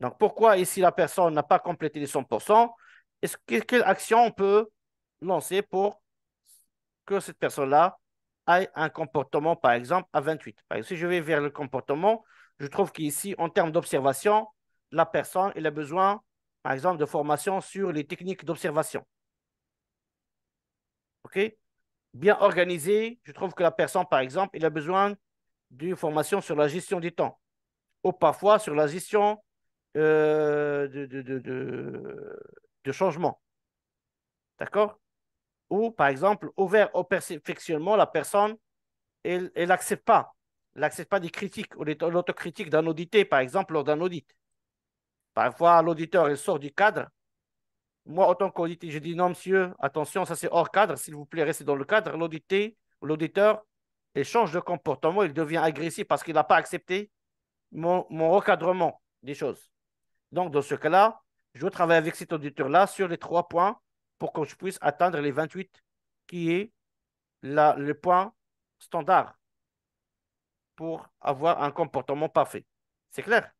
Donc, pourquoi ici la personne n'a pas complété les 100%? Quelle action on peut lancer pour que cette personne-là ait un comportement, par exemple, à 28? Par exemple, si je vais vers le comportement, je trouve qu'ici, en termes d'observation, la personne elle a besoin, par exemple, de formation sur les techniques d'observation. OK? Bien organisé, je trouve que la personne, par exemple, il a besoin d'une formation sur la gestion du temps ou parfois sur la gestion de changement. D'accord? Ou, par exemple, ouvert au perfectionnement, la personne, elle n'accepte pas. Elle n'accepte pas des critiques ou l'autocritique d'un audité, par exemple, lors d'un audit. Parfois, l'auditeur, il sort du cadre. Moi, en tant qu'audité, je dis non, monsieur, attention, ça c'est hors cadre, s'il vous plaît, restez dans le cadre. L'auditeur, il change de comportement, il devient agressif parce qu'il n'a pas accepté mon recadrement des choses. Donc, dans ce cas-là, je dois travailler avec cet auditeur-là sur les 3 points pour que je puisse atteindre les 28, qui est le point standard pour avoir un comportement parfait. C'est clair?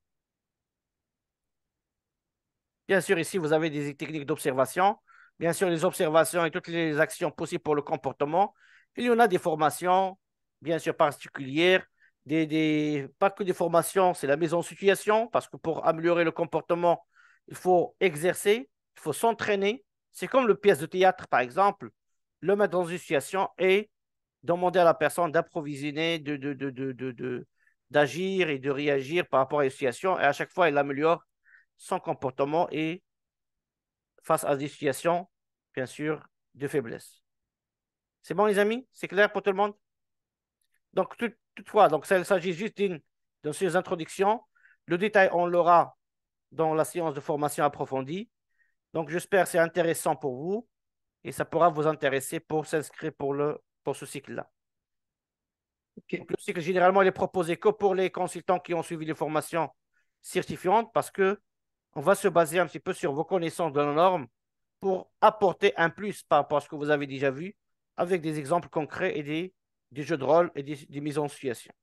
Bien sûr, ici, vous avez des techniques d'observation. Bien sûr, les observations et toutes les actions possibles pour le comportement. Il y en a des formations, bien sûr, particulières. Pas que des formations, c'est la mise en situation, parce que pour améliorer le comportement, il faut exercer, il faut s'entraîner. C'est comme le pièce de théâtre, par exemple. Le mettre dans une situation et demander à la personne d'approvisionner, d'agir et de réagir par rapport à une situation. Et à chaque fois, elle améliore son comportement et face à des situations, bien sûr, de faiblesse. C'est bon, les amis? C'est clair pour tout le monde? Donc, toutefois, donc, ça, il s'agit juste d'une série d'introductions. Le détail, on l'aura dans la séance de formation approfondie. Donc, j'espère que c'est intéressant pour vous et ça pourra vous intéresser pour s'inscrire pour ce cycle-là. Okay. Le cycle, généralement, il est proposé que pour les consultants qui ont suivi les formations certifiantes parce que on va se baser un petit peu sur vos connaissances de la norme pour apporter un plus par rapport à ce que vous avez déjà vu avec des exemples concrets et des jeux de rôle et des mises en situation.